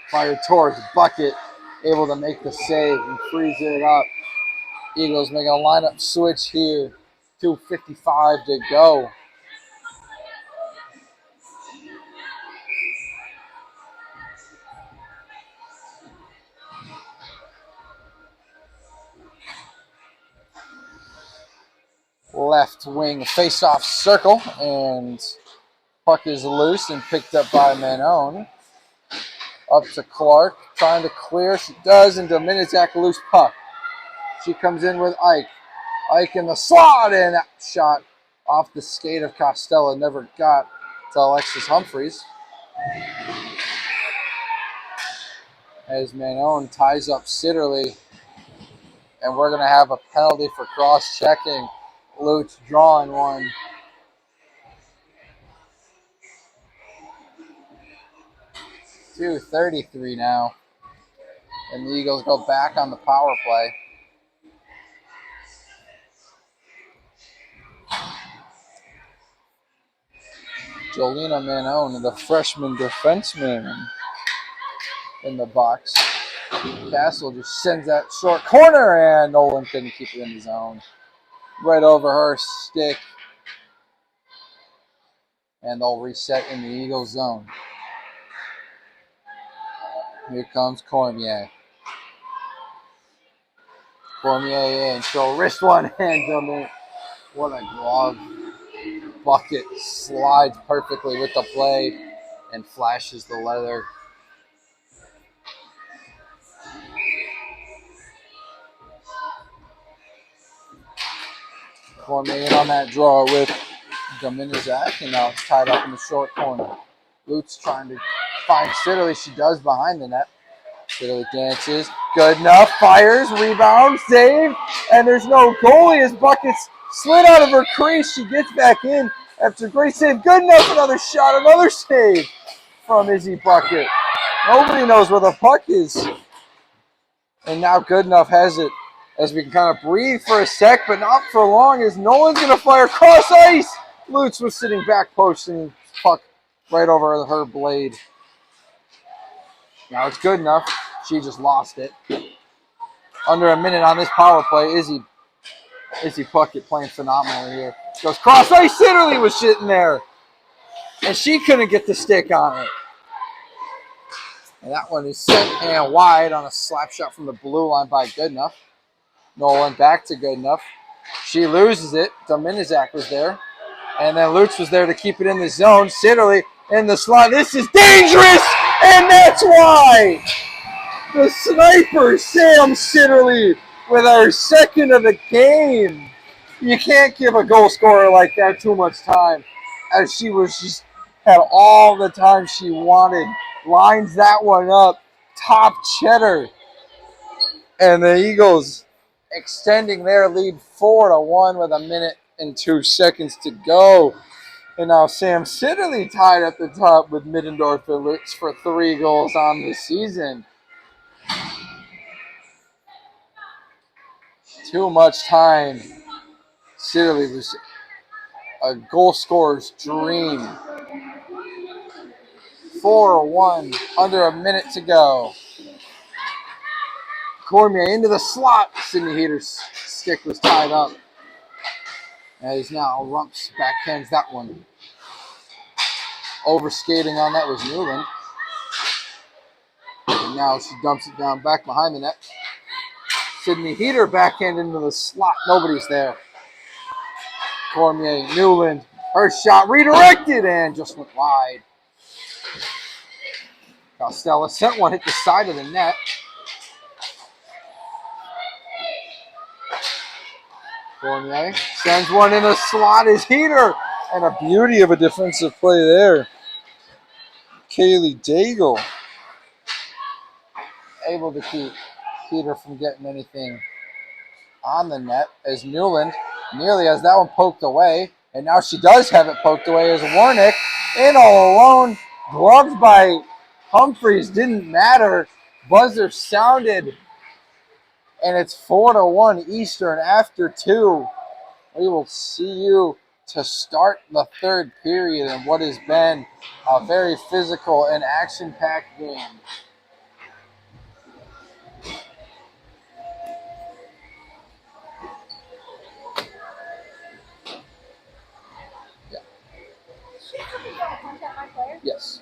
Fired towards Bucket. Able to make the save and freeze it up. Eagles making a lineup switch here. 2:55 to go. Left wing face-off circle, and puck is loose and picked up by Manon. Up to Clark, trying to clear. She does, and Dominizak loose puck. She comes in with Ike. Ike in the slot, and that shot off the skate of Costello never got to Alexis Humphreys. As Manon ties up Sitterly, and we're going to have a penalty for cross-checking. Lutz drawing one. .233 now. And the Eagles go back on the power play. Jolena Manon, the freshman defenseman, in the box. Castle just sends that short corner, and Nolan couldn't keep it in the zone. Right over her stick. And they'll reset in the Eagles zone. Here comes Cormier. Cormier in. She'll wrist one and what a glove. Bucket slides perfectly with the play and flashes the leather. Cormier in on that draw with Dominizak, and now it's tied up in the short corner. Lutz trying to find Sitterly. She does behind the net. Sitterly dances. Good enough. Fires. Rebound. Save. And there's no goalie as Buckets slid out of her crease. She gets back in after a great save. Good enough. Another shot. Another save from Izzy Bucket. Nobody knows where the puck is. And now Goodenough has it as we can kind of breathe for a sec, but not for long, as no one's going to fire cross ice. Lutz was sitting back posting puck right over her blade. Now it's Goodenough. She just lost it. Under a minute on this power play. Izzy Puckett playing phenomenally here. Goes cross ice. Sitterly was sitting there, and she couldn't get the stick on it. And that one is sent and wide on a slap shot from the blue line by Goodenough. Nolan back to Goodenough. She loses it. Dominizak was there. And then Lutz was there to keep it in the zone. Sitterly in the slot. This is dangerous! And that's why the sniper, Sam Sitterly, with our second of the game. You can't give a goal scorer like that too much time, as she was just had all the time she wanted. Lines that one up, top cheddar, and the Eagles extending their lead 4-1 with 1:02 to go. And now Sam Siddeley tied at the top with Middendorf and Lutz for 3 goals on the season. Too much time. Siddeley was a goal scorer's dream. 4-1, under a minute to go. Cormier into the slot. Sidney Heater's stick was tied up. As now Rumps backhands that one. Overskating on that was Newland. And now she dumps it down back behind the net. Sidney Heater backhand into the slot. Nobody's there. Cormier, Newland. Her shot redirected and just went wide. Costello sent one, hit the side of the net. Cormier sends one in the slot. Is Heater. And a beauty of a defensive play there. Kaylee Daigle able to keep Heater from getting anything on the net as Newland nearly has that one poked away. And now she does have it poked away as Warnick in all alone. Gloves by Humphreys didn't matter. Buzzer sounded. And it's 4-1 Eastern after 2. We will see you to start the third period in what has been a very physical and action-packed game. Yeah. Yes.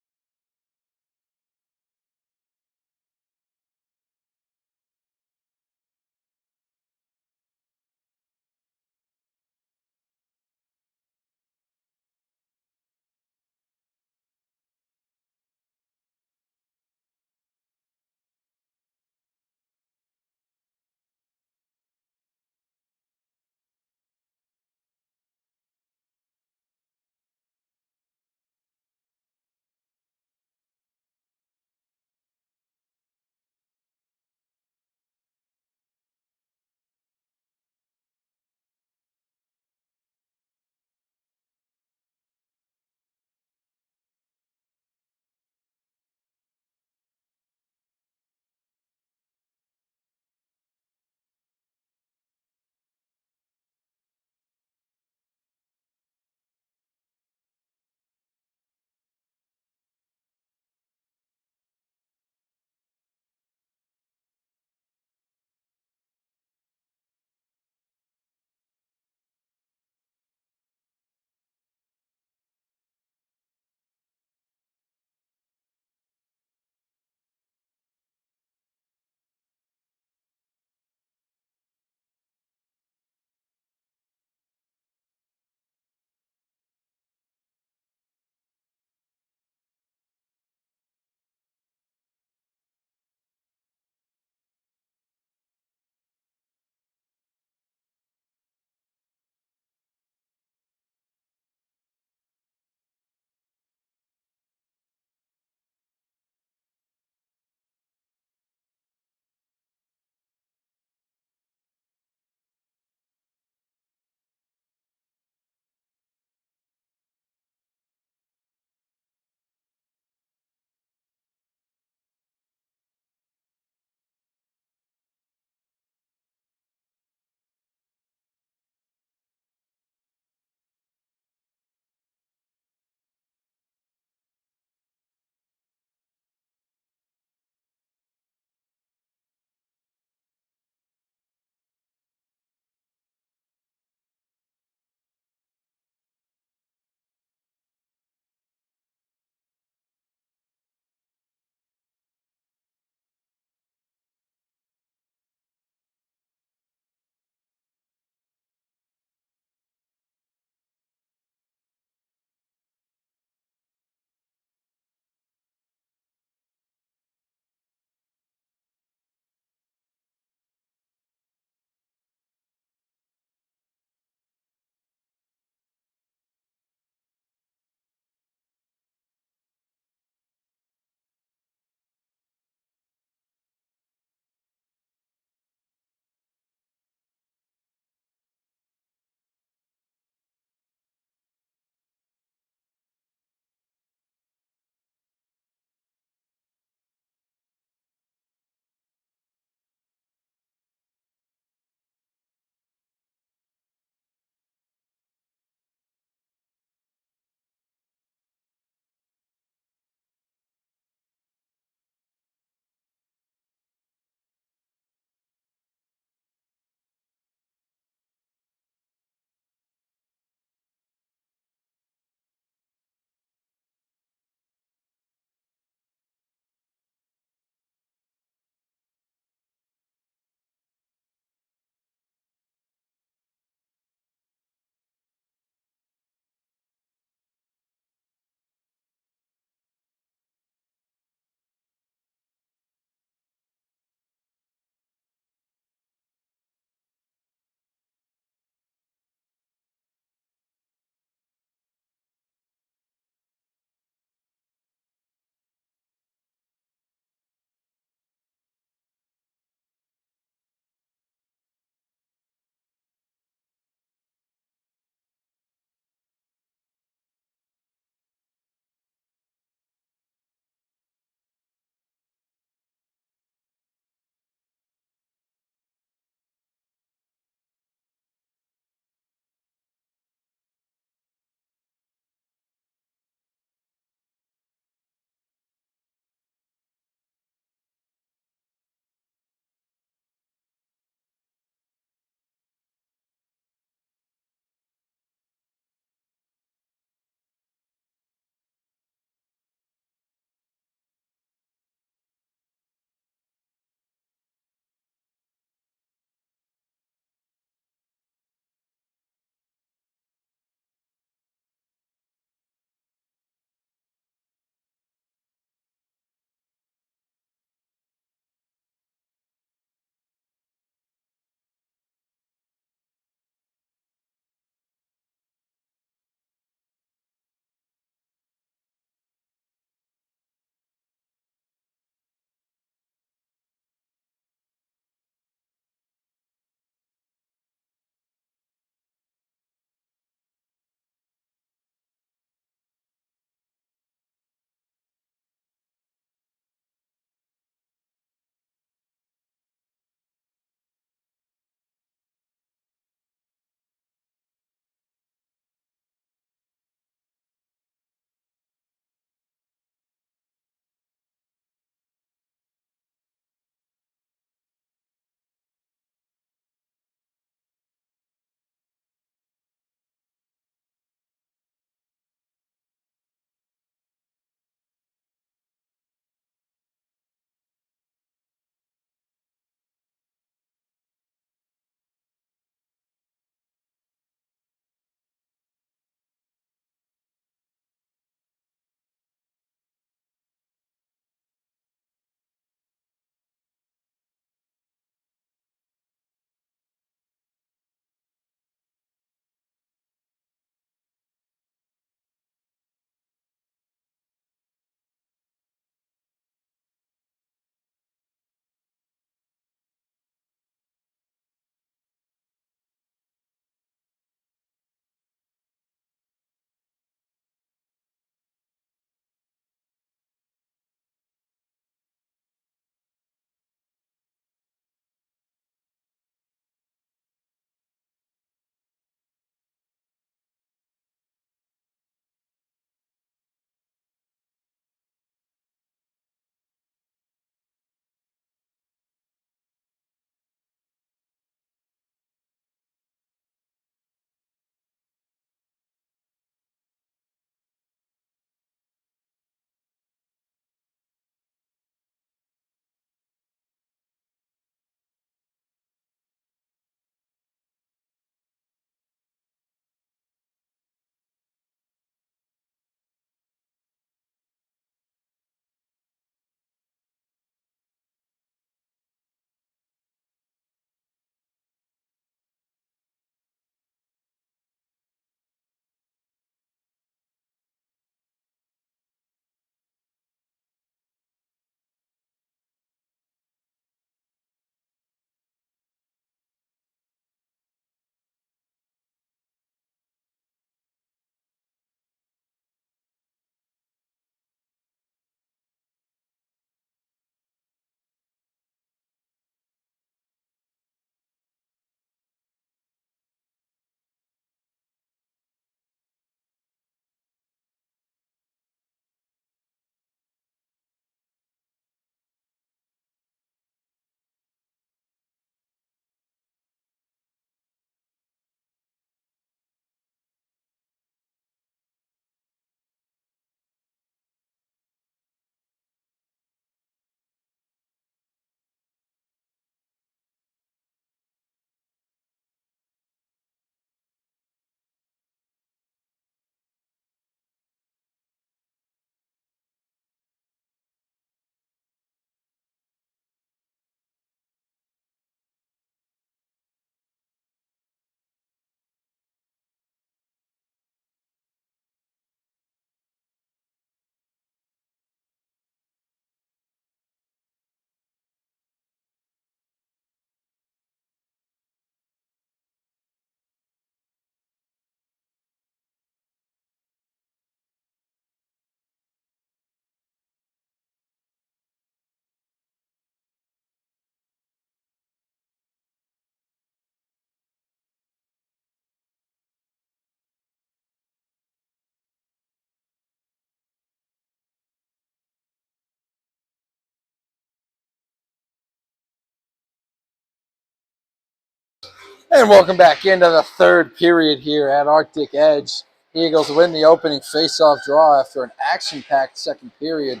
And welcome back into the third period here at Arctic Edge. Eagles win the opening face-off draw after an action-packed second period.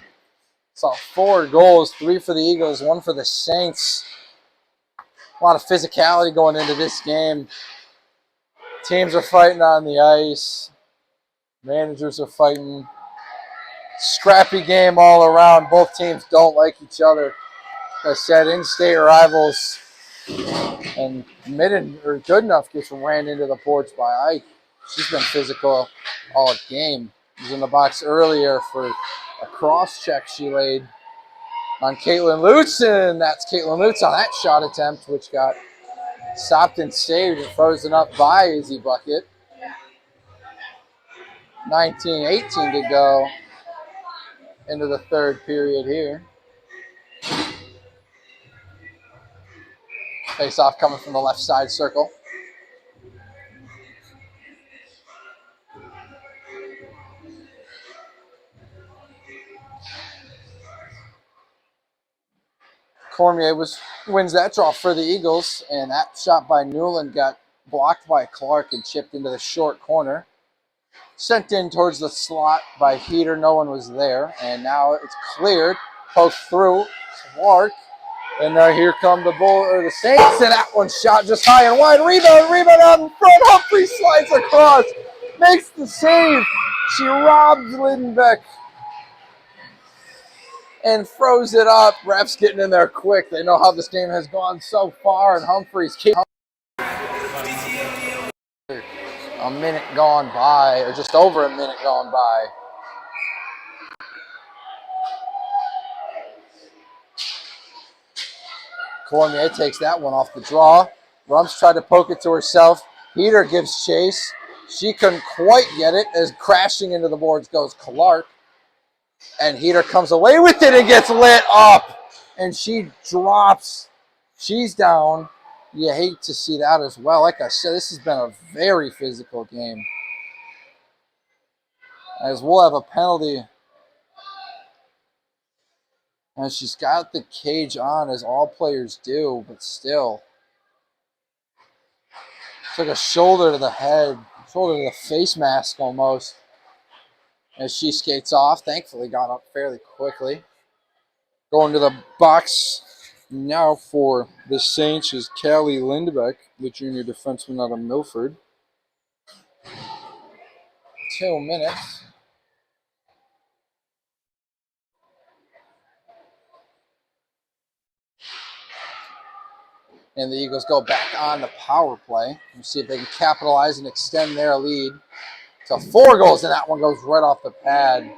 Saw 4 goals, 3 for the Eagles, 1 for the Saints. A lot of physicality going into this game. Teams are fighting on the ice. Managers are fighting. Scrappy game all around. Both teams don't like each other. Like I said, in-state rivals. And Goodenough gets ran into the boards by Ike. She's been physical all game. Was in the box earlier for a cross check she laid on Caitlin Lutz, and that's Caitlin Lutz on that shot attempt, which got stopped and saved and frozen up by Izzy Bucket. 19:18 to go into the third period here. Face off coming from the left side circle. Cormier wins that draw for the Eagles, and that shot by Newland got blocked by Clark and chipped into the short corner. Sent in towards the slot by Heater. No one was there, and now it's cleared. Poked through Clark, and now here come the Saints, and that one shot just high and wide. Rebound out in front. Humphrey slides across, makes the save. She robbed Lindenbeck and froze it up. Refs getting in there quick. They know how this game has gone so far, and Humphreys keep a minute gone by, or just over a minute gone by. Cormier takes that one off the draw. Rumps tried to poke it to herself. Heater gives chase. She couldn't quite get it as crashing into the boards goes Clark. And Heater comes away with it and gets lit up. And she drops. She's down. You hate to see that as well. Like I said, this has been a very physical game. As we'll have a penalty. And she's got the cage on, as all players do, but still. It's like a shoulder to the head, shoulder to the face mask almost. As she skates off, thankfully got up fairly quickly. Going to the box now for the Saints is Callie Lindbeck, the junior defenseman out of Milford. 2 minutes. And the Eagles go back on the power play. We'll see if they can capitalize and extend their lead to 4 goals, and that one goes right off the pad.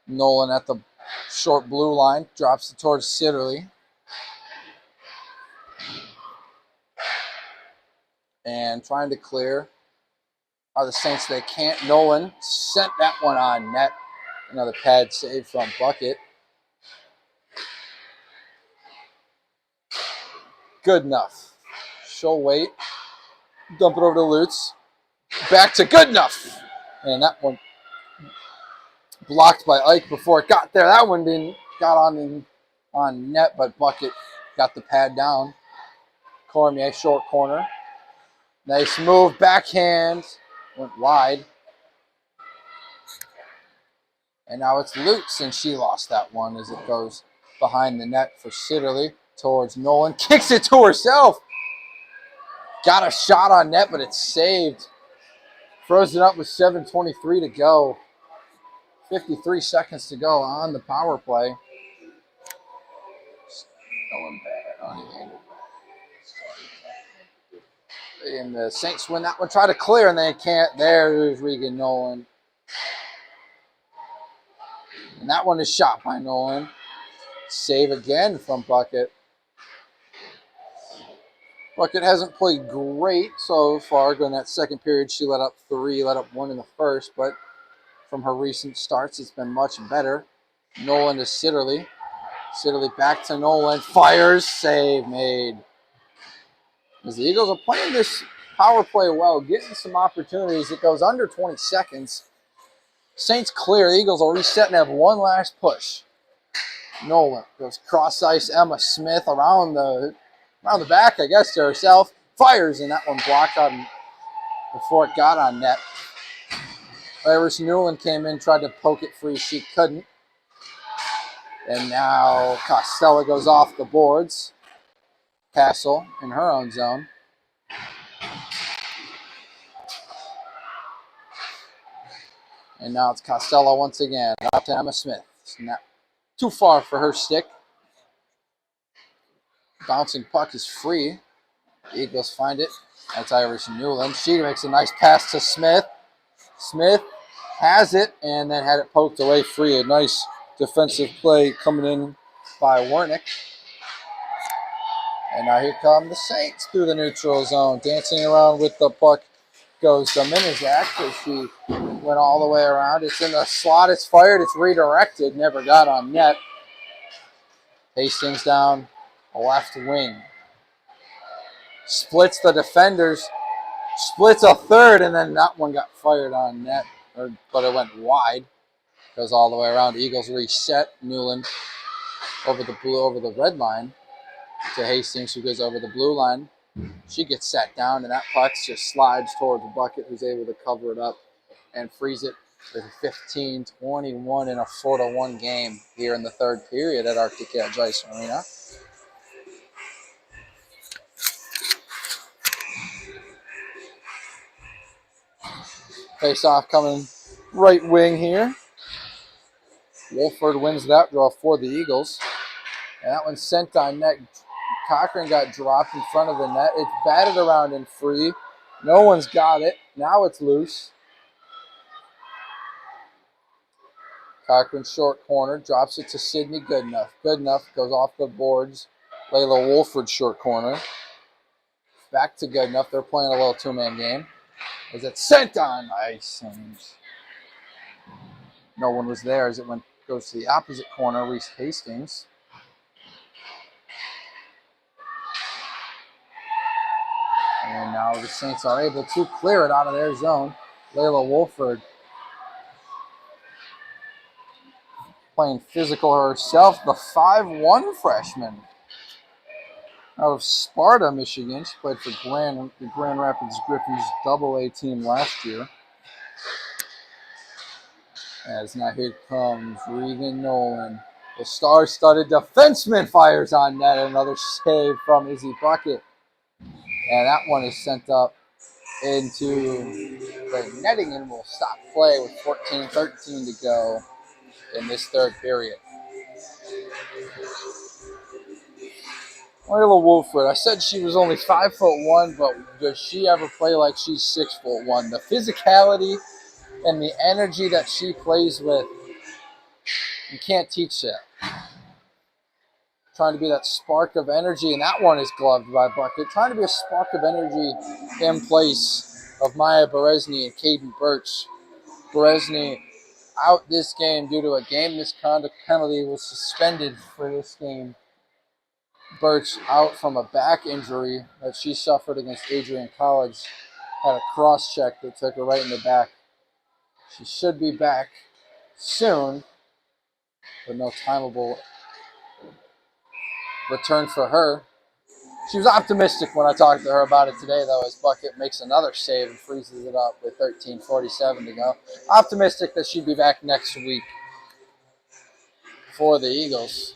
Nolan at the short blue line, drops it towards Sitterly. And trying to clear are the Saints. They can't. Nolan sent that one on net. Another pad save from Bucket. Goodenough. She'll wait. Dump it over to Lutz. Back to Goodenough. And that one blocked by Ike before it got there. That one didn't got on net, but Bucket got the pad down. Cormier, short corner. Nice move, backhand. Went wide. And now it's Lutz, and she lost that one as it goes behind the net for Sitterly towards Nolan. Kicks it to herself. Got a shot on net, but it's saved. Frozen up with 7:23 to go. 53 seconds to go on the power play. Going bad. And the Saints win that one. Try to clear, and they can't. There's Regan Nolan. And that one is shot by Nolan. Save again from Bucket. Bucket hasn't played great so far. During that second period, she let up 3, let up 1 in the first, but from her recent starts, it's been much better. Nolan to Sitterly. Sitterly back to Nolan. Fires. Save made. As the Eagles are playing this power play well, getting some opportunities. It goes under 20 seconds. Saints clear. The Eagles will reset and have one last push. Nolan goes cross ice. Emma Smith around the back, I guess, to herself. Fires, and that one blocked on before it got on net. Iris Newland came in, tried to poke it free. She couldn't. And now Costello goes off the boards. Castle in her own zone. And now it's Costello once again. Up to Emma Smith. It's not too far for her stick. Bouncing puck is free. Eagles find it. That's Irish Newland. She makes a nice pass to Smith. Smith has it and then had it poked away free. A nice defensive play coming in by Wernick. And now here come the Saints through the neutral zone. Dancing around with the puck goes to Minizak as she went all the way around. It's in the slot. It's fired. It's redirected. Never got on net. Hastings down the left wing. Splits the defenders. Splits a third, and then that one got fired on net. But it went wide. Goes all the way around. Eagles reset. Newland over the red line to Hastings, who goes over the blue line. She gets sat down, and that puck just slides towards the bucket, who's able to cover it up and freeze it with 15-21 in a 4-1 game here in the third period at Arctic Edge Ice Arena. Face-off coming right wing here. Wolford wins that draw for the Eagles. And that one's sent on net. Cochran got dropped in front of the net. It's batted around and free. No one's got it. Now it's loose. Cochran short corner. Drops it to Sydney Goodenough. Goodenough goes off the boards. Layla Wolford short corner. Back to Goodenough. They're playing a little two-man game. As it's sent on ice. And no one was there as it goes to the opposite corner. Reese Hastings. And now the Saints are able to clear it out of their zone. Layla Wolford playing physical herself. The 5'1" freshman out of Sparta, Michigan. She played for the Grand Rapids Griffins AA team last year. As now here comes Regan Nolan. The star-studded defenseman fires on net. Another save from Izzy Bucket. And that one is sent up into the netting and will stop play with 14-13 to go in this third period. Layla Wolford, I said she was only 5'1", but does she ever play like she's 6'1"? The physicality and the energy that she plays with, you can't teach that. Trying to be that spark of energy, and that one is gloved by Bucket. Trying to be a spark of energy in place of Maya Berezny and Caden Birch. Berezny out this game due to a game misconduct penalty, was suspended for this game. Birch out from a back injury that she suffered against Adrian College. Had a cross-check that took her right in the back. She should be back soon, but no timeable return for her. She was optimistic when I talked to her about it today, though, as Bucket makes another save and freezes it up with 13:47 to go. Optimistic that she'd be back next week for the Eagles.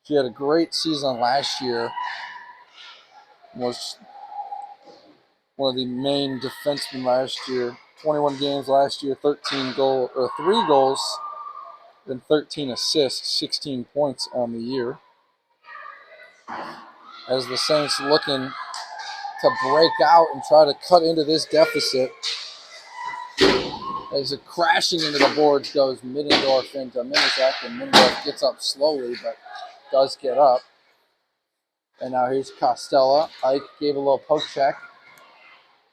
She had a great season last year. Was one of the main defensemen last year. 21 games last year, 3 goals, then 13 assists, 16 points on the year. As the Saints looking to break out and try to cut into this deficit. As it crashing into the boards goes Middendorf into Minizak, and Middendorf gets up slowly, but does get up. And now here's Costello. Ike gave a little poke check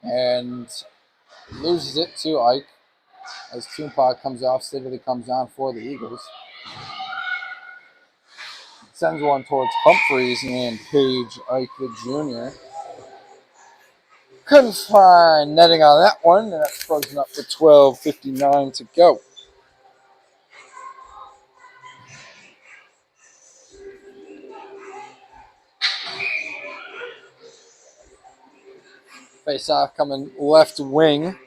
and loses it to Ike as Tumpah comes off. Sigley comes on for the Eagles. Sends one towards Humphreys and Page Ike the Jr. Couldn't find netting on that one, and that's frozen up for 12:59 to go. Face off coming left wing.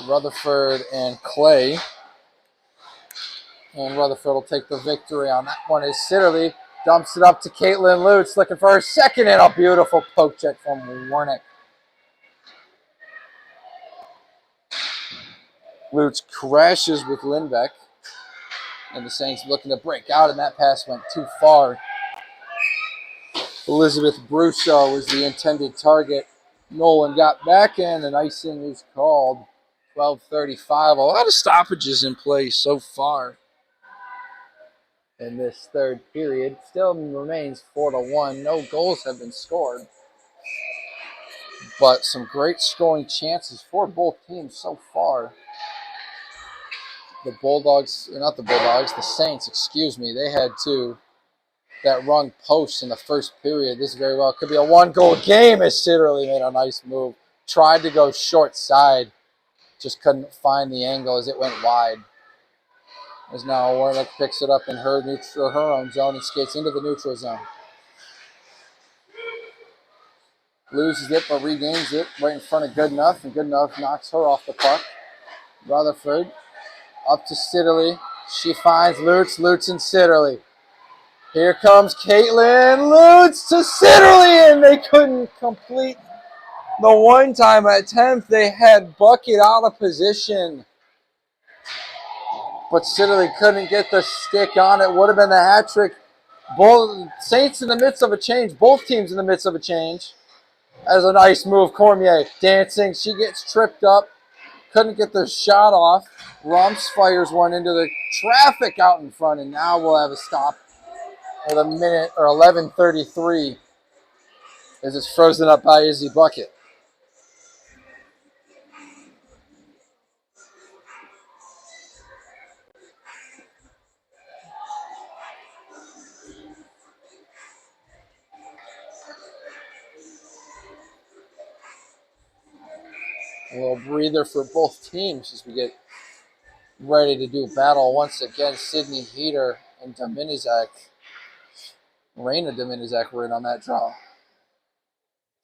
Rutherford and Clay. And Rutherford will take the victory on that one as Sitterly dumps it up to Caitlin Lutz, looking for her second, and a beautiful poke check from Warnick. Lutz crashes with Lindbeck, and the Saints looking to break out, and that pass went too far. Elizabeth Brusso was the intended target. Nolan got back in, and icing is called. 12:35. A lot of stoppages in play so far in this third period. Still remains 4-1. No goals have been scored, but some great scoring chances for both teams so far. The Saints, excuse me, they had two that rung posts in the first period. This very well could be a one-goal game as Sitterly made a nice move. Tried to go short side, just couldn't find the angle as it went wide. As now Warnick picks it up in her own zone and skates into the neutral zone. Loses it but regains it right in front of Goodenough, and Goodenough knocks her off the puck. Rutherford up to Sitterly. She finds Lutz and Sitterly. Here comes Caitlin Lutz to Sitterly, and they couldn't complete the one-time attempt. They had Bucket out of position, but Sitterly couldn't get the stick on it. Would have been the hat trick. Both Saints in the midst of a change. Both teams in the midst of a change. As a nice move, Cormier dancing. She gets tripped up. Couldn't get the shot off. Rumps fires one into the traffic out in front, and now we'll have a stop with a minute or 11:33 as it's frozen up by Izzy Bucket. A little breather for both teams as we get ready to do battle once again. Sydney Heater and Dominizak. Raina Dominizak were in on that draw.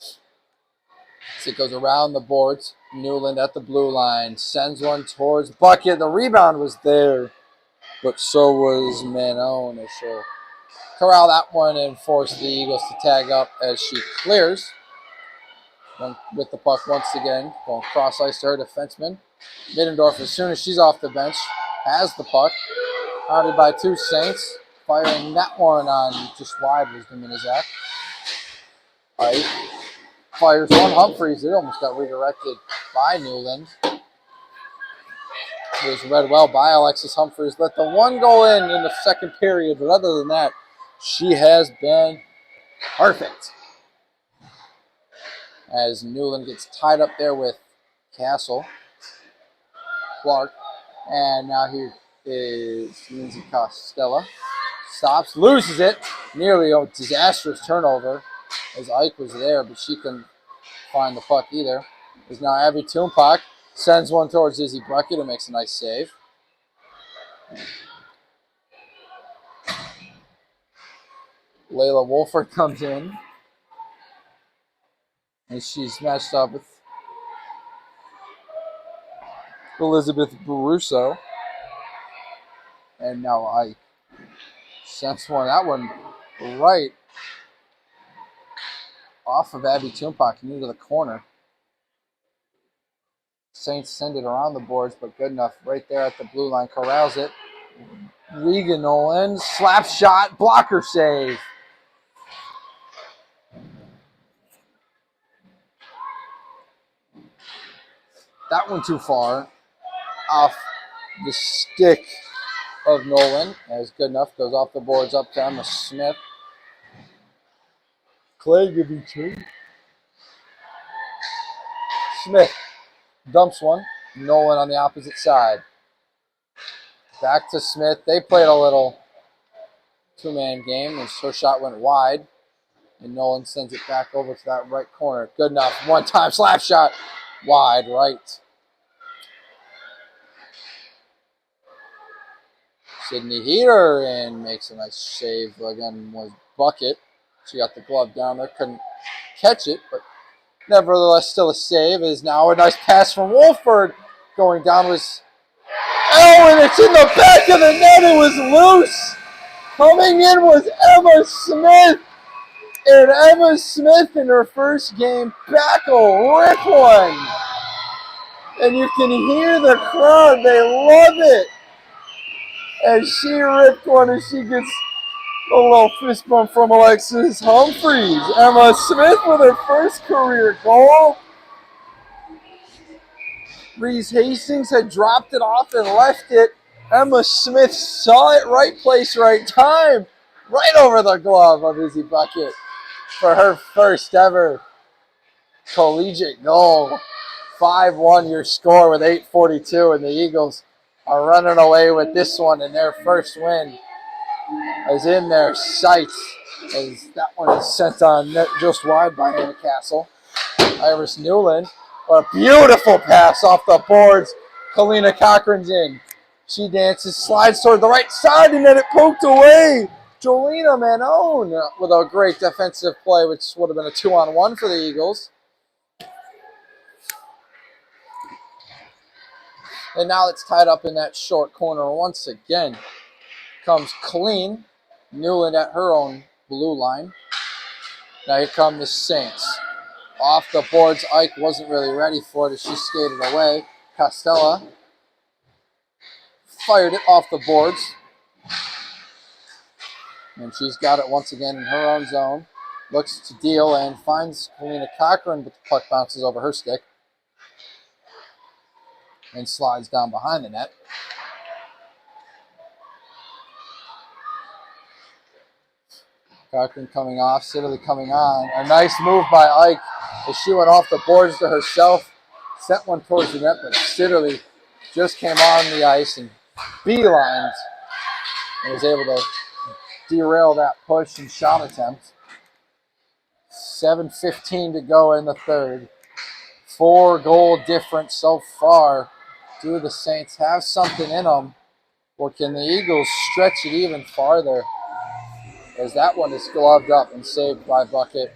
As it goes around the boards, Newland at the blue line. Sends one towards Bucket. The rebound was there, but so was Manon as she'll corral that one and force the Eagles to tag up as she clears. With the puck once again, going cross ice to her defenseman. Middendorf, as soon as she's off the bench, has the puck. Guarded by two Saints. Firing that one on just wide was Dominizak. Ike fires one. Humphreys. It almost got redirected by Newland. It was read well by Alexis Humphreys. Let the one goal in the second period, but other than that, she has been perfect. As Newland gets tied up there with Clark, and now here is Lindsay Costello. Stops, loses it, nearly a disastrous turnover as Ike was there, but she couldn't find the puck either. As now Abby Toompak sends one towards Izzy Bucket, who makes a nice save. Layla Wolford comes in, and she's matched up with Elizabeth Baruso. And now Ike sends one, that one right off of Abby Toompak and into the corner. Saints send it around the boards, but Goodenough right there at the blue line corrals it. Regan Nolan, slap shot, blocker save. That one too far. Off the stick of Nolan, as Goodenough goes off the boards up to Emma Smith. Clay giving two. Smith dumps one. Nolan on the opposite side. Back to Smith. They played a little two-man game as her shot went wide. And Nolan sends it back over to that right corner. Goodenough. One-time slap shot. Wide right. Sydney Heater and makes a nice save again was Bucket. She got the glove down there, couldn't catch it, but nevertheless still a save. It is now a nice pass from Wolford. Going down was, oh, and it's in the back of the net. It was loose. Coming in was Emma Smith. And Emma Smith in her first game back will rip one. And you can hear the crowd. They love it. And she ripped one, and she gets a little fist bump from Alexis Humphreys. Emma Smith with her first career goal. Reese Hastings had dropped it off and left it. Emma Smith saw it, right place, right time, right over the glove of Izzy Bucket for her first ever collegiate goal. 5-1 your score with 8:42, and the Eagles are running away with this one, and their first win is in their sights, as that one is sent on net just wide by Anna Castle. Iris Newland, a beautiful pass off the boards. Kalina Cochran's in. She dances, slides toward the right side, and then it poked away. Jolena Manon with a great defensive play, which would have been a 2-on-1 for the Eagles. And now it's tied up in that short corner once again. Comes clean. Newland at her own blue line. Now here come the Saints. Off the boards, Ike wasn't really ready for it as she skated away. Costella fired it off the boards. And she's got it once again in her own zone. Looks to deal and finds Kalina Cochran, but the puck bounces over her stick and slides down behind the net. Cochran coming off, Siddeley coming on. A nice move by Ike as she went off the boards to herself. Sent one towards the net, but Siddeley just came on the ice and beelined and was able to derail that push and shot attempt. 7:15 to go in the third. 4-goal difference so far. Do the Saints have something in them, or can the Eagles stretch it even farther? As that one is gloved up and saved by Bucket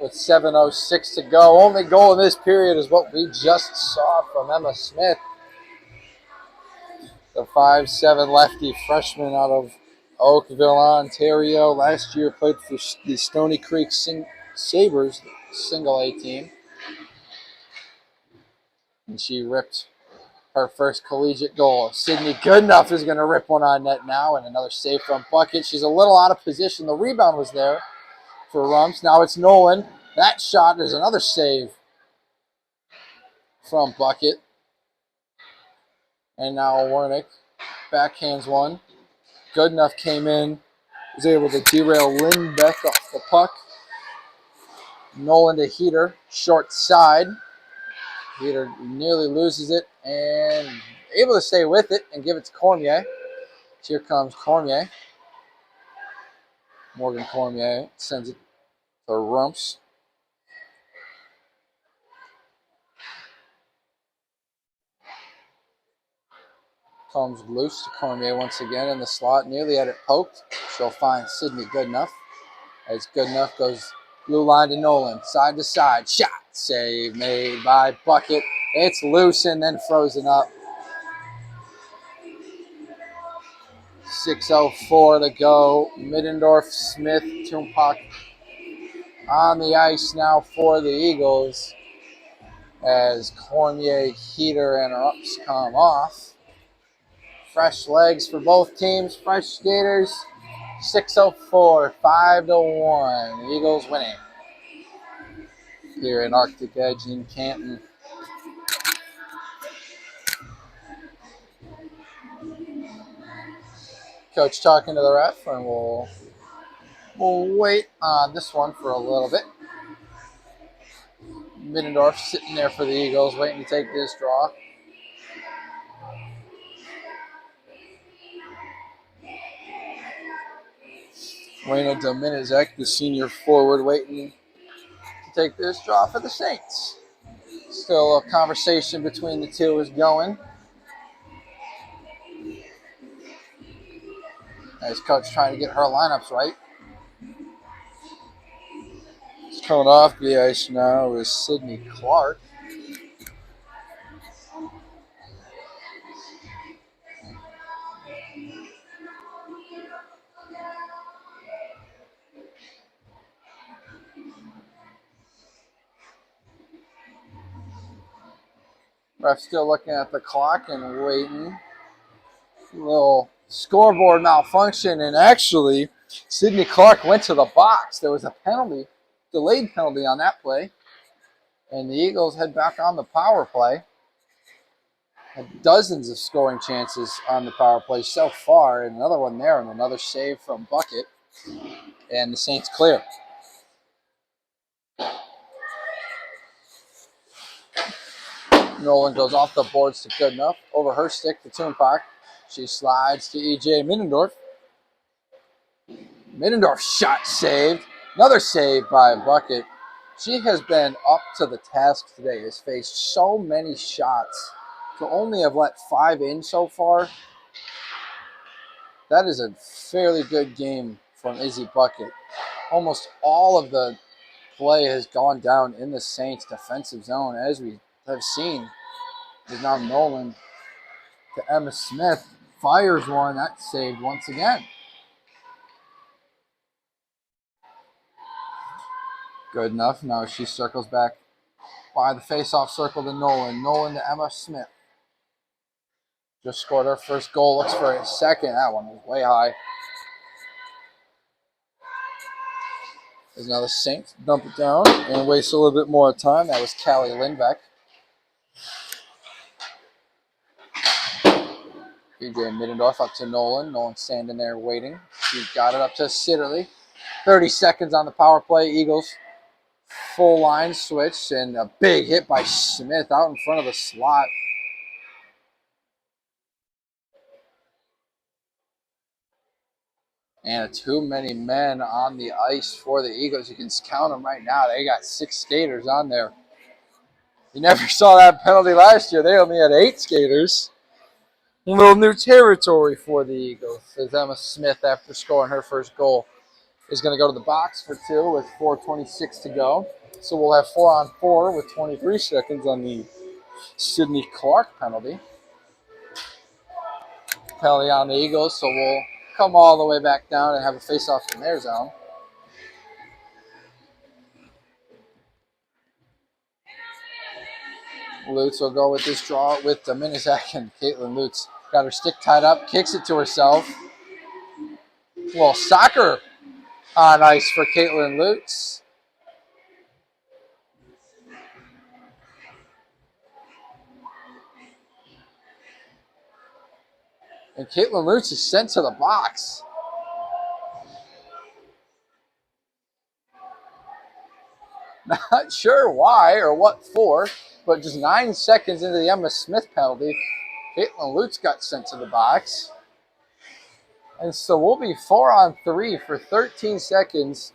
with 7:06 to go. Only goal in this period is what we just saw from Emma Smith. The 5'7" lefty freshman out of Oakville, Ontario. Last year played for the Stony Creek Sabres, single A team. And she ripped her first collegiate goal. Sydney Goodenough is going to rip one on net now, and another save from Bucket. She's a little out of position. The rebound was there for Rumps. Now it's Nolan. That shot is another save from Bucket. And now Wernick backhands one. Goodenough came in, was able to derail Lindbeck off the puck. Nolan to Heater, short side. Heater nearly loses it and able to stay with it and give it to Cormier. Here comes Cormier. Morgan Cormier sends it to Rumps. Comes loose to Cormier once again in the slot. Nearly had it poked. She'll find Sydney Goodenough. As Goodenough goes blue line to Nolan. Side to side. Shot. Save made by Bucket. It's loose and then frozen up. 6:04 to go. Middendorf, Smith, Tumpach on the ice now for the Eagles. As Cormier, Heater, and Rumps come off. Fresh legs for both teams. Fresh skaters. 6:04, 5-1. Eagles winning here in Arctic Edge in Canton. Coach talking to the ref, and we'll wait on this one for a little bit. Middendorf sitting there for the Eagles, waiting to take this draw. Wayna Dominizek, the senior forward, waiting to take this draw for the Saints. Still a conversation between the two is going. As coach trying to get her lineups right. Coming off the ice now is Sydney Clark. Ref still looking at the clock and waiting. A little scoreboard malfunction, and actually, Sydney Clark went to the box. There was a penalty, delayed penalty on that play, and the Eagles head back on the power play. Had dozens of scoring chances on the power play so far, and another one there, and another save from Bucket, and the Saints clear. Nolan goes off the boards to Goodenough. Over her stick to Tunepak. She slides to E.J. Middendorf. Middendorf shot saved. Another save by Bucket. She has been up to the task today. Has faced so many shots. To only have let 5 in so far, that is a fairly good game from Izzy Bucket. Almost all of the play has gone down in the Saints' defensive zone, as we have seen. Is now Nolan to Emma Smith. Fires one. That's saved once again. Goodenough. Now she circles back by the face-off circle to Nolan. Nolan to Emma Smith. Just scored her first goal. Looks for a second. That one was way high. There's another Saints. Dump it down and waste a little bit more time. That was Callie Lindbeck. E.J. Middendorf up to Nolan. Nolan standing there waiting. She's got it up to Sitterly. 30 seconds on the power play. Eagles full line switch and a big hit by Smith out in front of the slot. And too many men on the ice for the Eagles. You can count them right now. They got 6 skaters on there. You never saw that penalty last year. They only had 8 skaters. A little new territory for the Eagles. As Emma Smith, after scoring her first goal, is going to go to the box for 2 with 4:26 to go. So we'll have 4-on-4 with 23 seconds on the Sydney Clark penalty. Penalty on the Eagles, so we'll come all the way back down and have a face-off in their zone. Lutz will go with this draw with Dominizak, and Caitlin Lutz got her stick tied up, kicks it to herself. Well, soccer on ice for Caitlin Lutz. And Caitlin Lutz is sent to the box. Not sure why or what for, but just 9 seconds into the Emma Smith penalty, Caitlin Lutz got sent to the box. And so we'll be 4-on-3 for 13 seconds.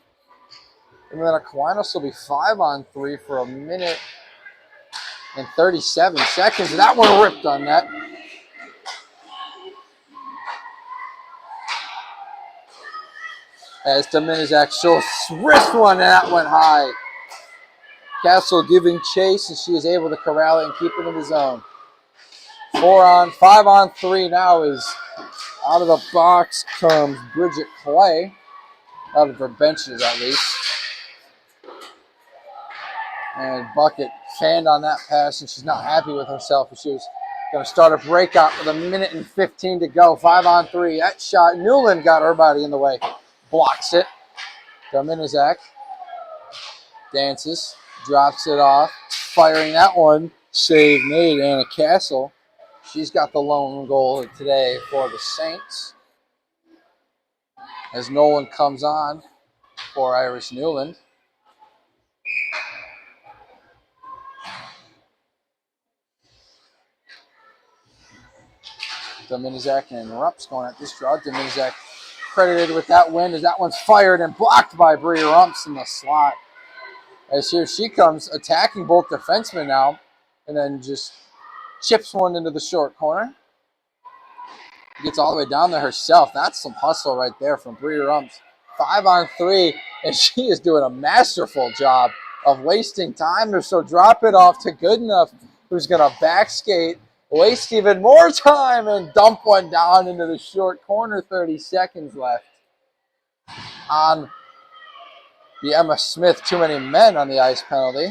And then Aquinas will be 5-on-3 for 1 minute and 37 seconds. And that one ripped on net. As Dominizak shows wrist one, and that went high. Castle giving chase, and she is able to corral it and keep it in the zone. 5-on-3 now is out of the box comes Bridget Clay. Out of her benches, at least. And Bucket fanned on that pass, and she's not happy with herself. She was going to start a breakout with 1 minute and 15 to go. 5-on-3. That shot, Newland got her body in the way. Blocks it. Dominizak dances, drops it off, firing that one. Save made. Anna Castle. She's got the lone goal today for the Saints. As Nolan comes on for Iris Newland. Dominizak and Rumps going at this draw. Dominizak credited with that win as that one's fired and blocked by Bria Rumps in the slot. As here she comes attacking both defensemen now and then just chips one into the short corner. Gets all the way down there herself. That's some hustle right there from Bria Rumps. 5-on-3. And she is doing a masterful job of wasting time. So drop it off to Goodenough, who's going to back skate, waste even more time, and dump one down into the short corner. 30 seconds left on the Emma Smith too many men on the ice penalty.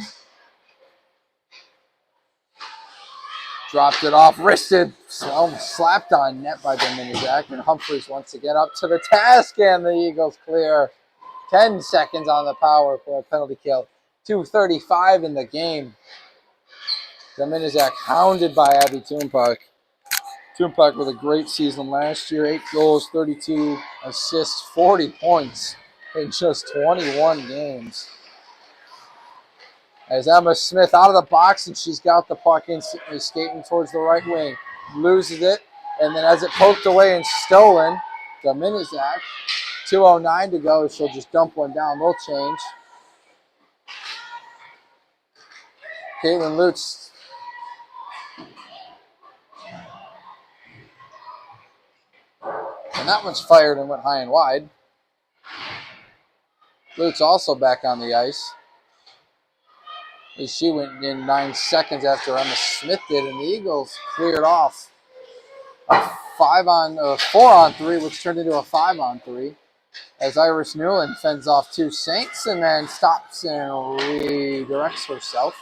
Dropped it off, wristed, almost slapped on net by Dominizak, and Humphreys once again up to the task, and the Eagles clear. 10 seconds on the power for a penalty kill. 2:35 in the game. Dominizak hounded by Abby Toonpark. Toonpark with a great season last year. 8 goals, 32 assists, 40 points in just 21 games. As Emma Smith out of the box, and she's got the puck in, skating towards the right wing. Loses it, and then as it poked away and stolen, Dominizak, 2:09 to go. She'll just dump one down. They'll change. Caitlin Lutz. And that one's fired and went high and wide. Lutz also back on the ice. She went in 9 seconds after Emma Smith did, and the Eagles cleared off a 4-on-3, which turned into a 5-on-3, as Iris Newland fends off 2 Saints and then stops and redirects herself.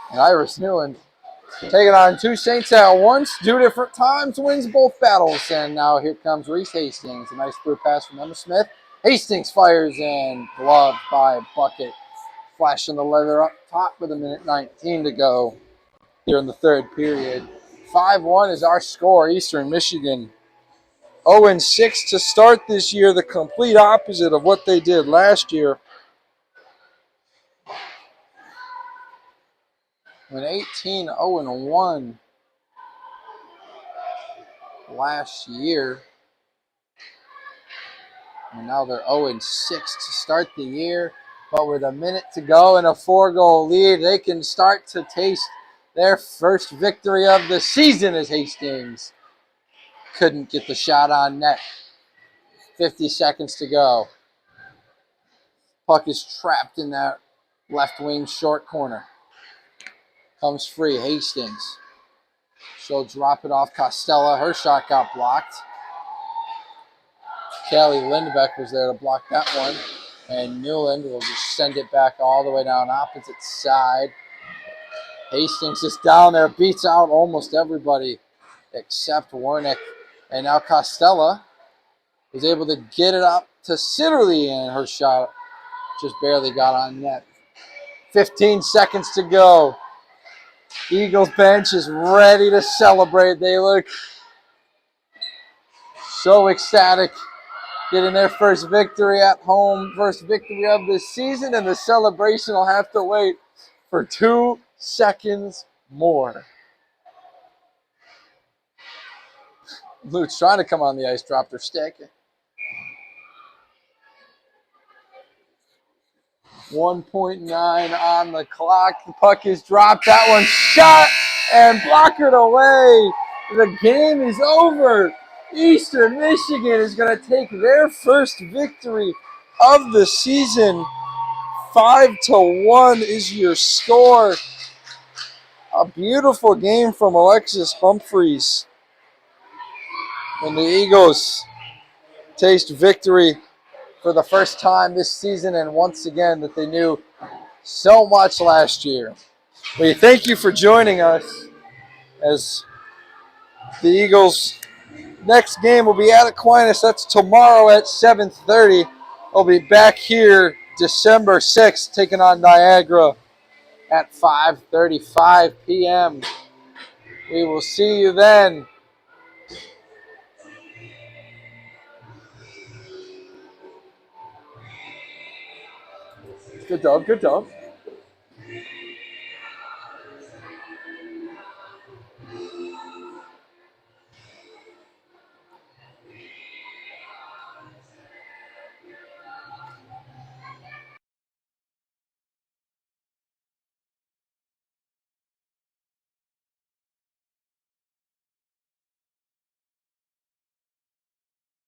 And Iris Newland taking on 2 Saints at once, 2 different times, wins both battles. And now here comes Reese Hastings. A nice through pass from Emma Smith. Hastings fires and gloved by Bucket. Flashing the leather up top with 1:19 to go here in the third period. 5-1 is our score. Eastern Michigan 0-6 to start this year, the complete opposite of what they did last year. When 18-0-1 last year. And now they're 0-6 to start the year. But with a minute to go and a 4-goal lead, they can start to taste their first victory of the season as Hastings couldn't get the shot on net. 50 seconds to go. Puck is trapped in that left wing short corner. Comes free, Hastings. She'll drop it off Costello. Her shot got blocked. Callie Lindbeck was there to block that one. And Newland will just send it back all the way down opposite side. Hastings is down there, beats out almost everybody except Warnick. And now Costello was able to get it up to Sitterly, and her shot just barely got on net. 15 seconds to go. Eagles bench is ready to celebrate. They look so ecstatic, getting their first victory at home, first victory of the season, and the celebration will have to wait for 2 seconds more. Lutz trying to come on the ice, dropped her stick. 1:9 on the clock. The puck is dropped. That one shot and blockered away. The game is over. Eastern Michigan is going to take their first victory of the season. 5-1 is your score. A beautiful game from Alexis Humphreys. And the Eagles taste victory for the first time this season, and once again that they knew so much last year. We thank you for joining us as the Eagles' next game will be at Aquinas. That's tomorrow at 7:30. They'll be back here December 6th taking on Niagara at 5:35 p.m. We will see you then. Good dog, good dog.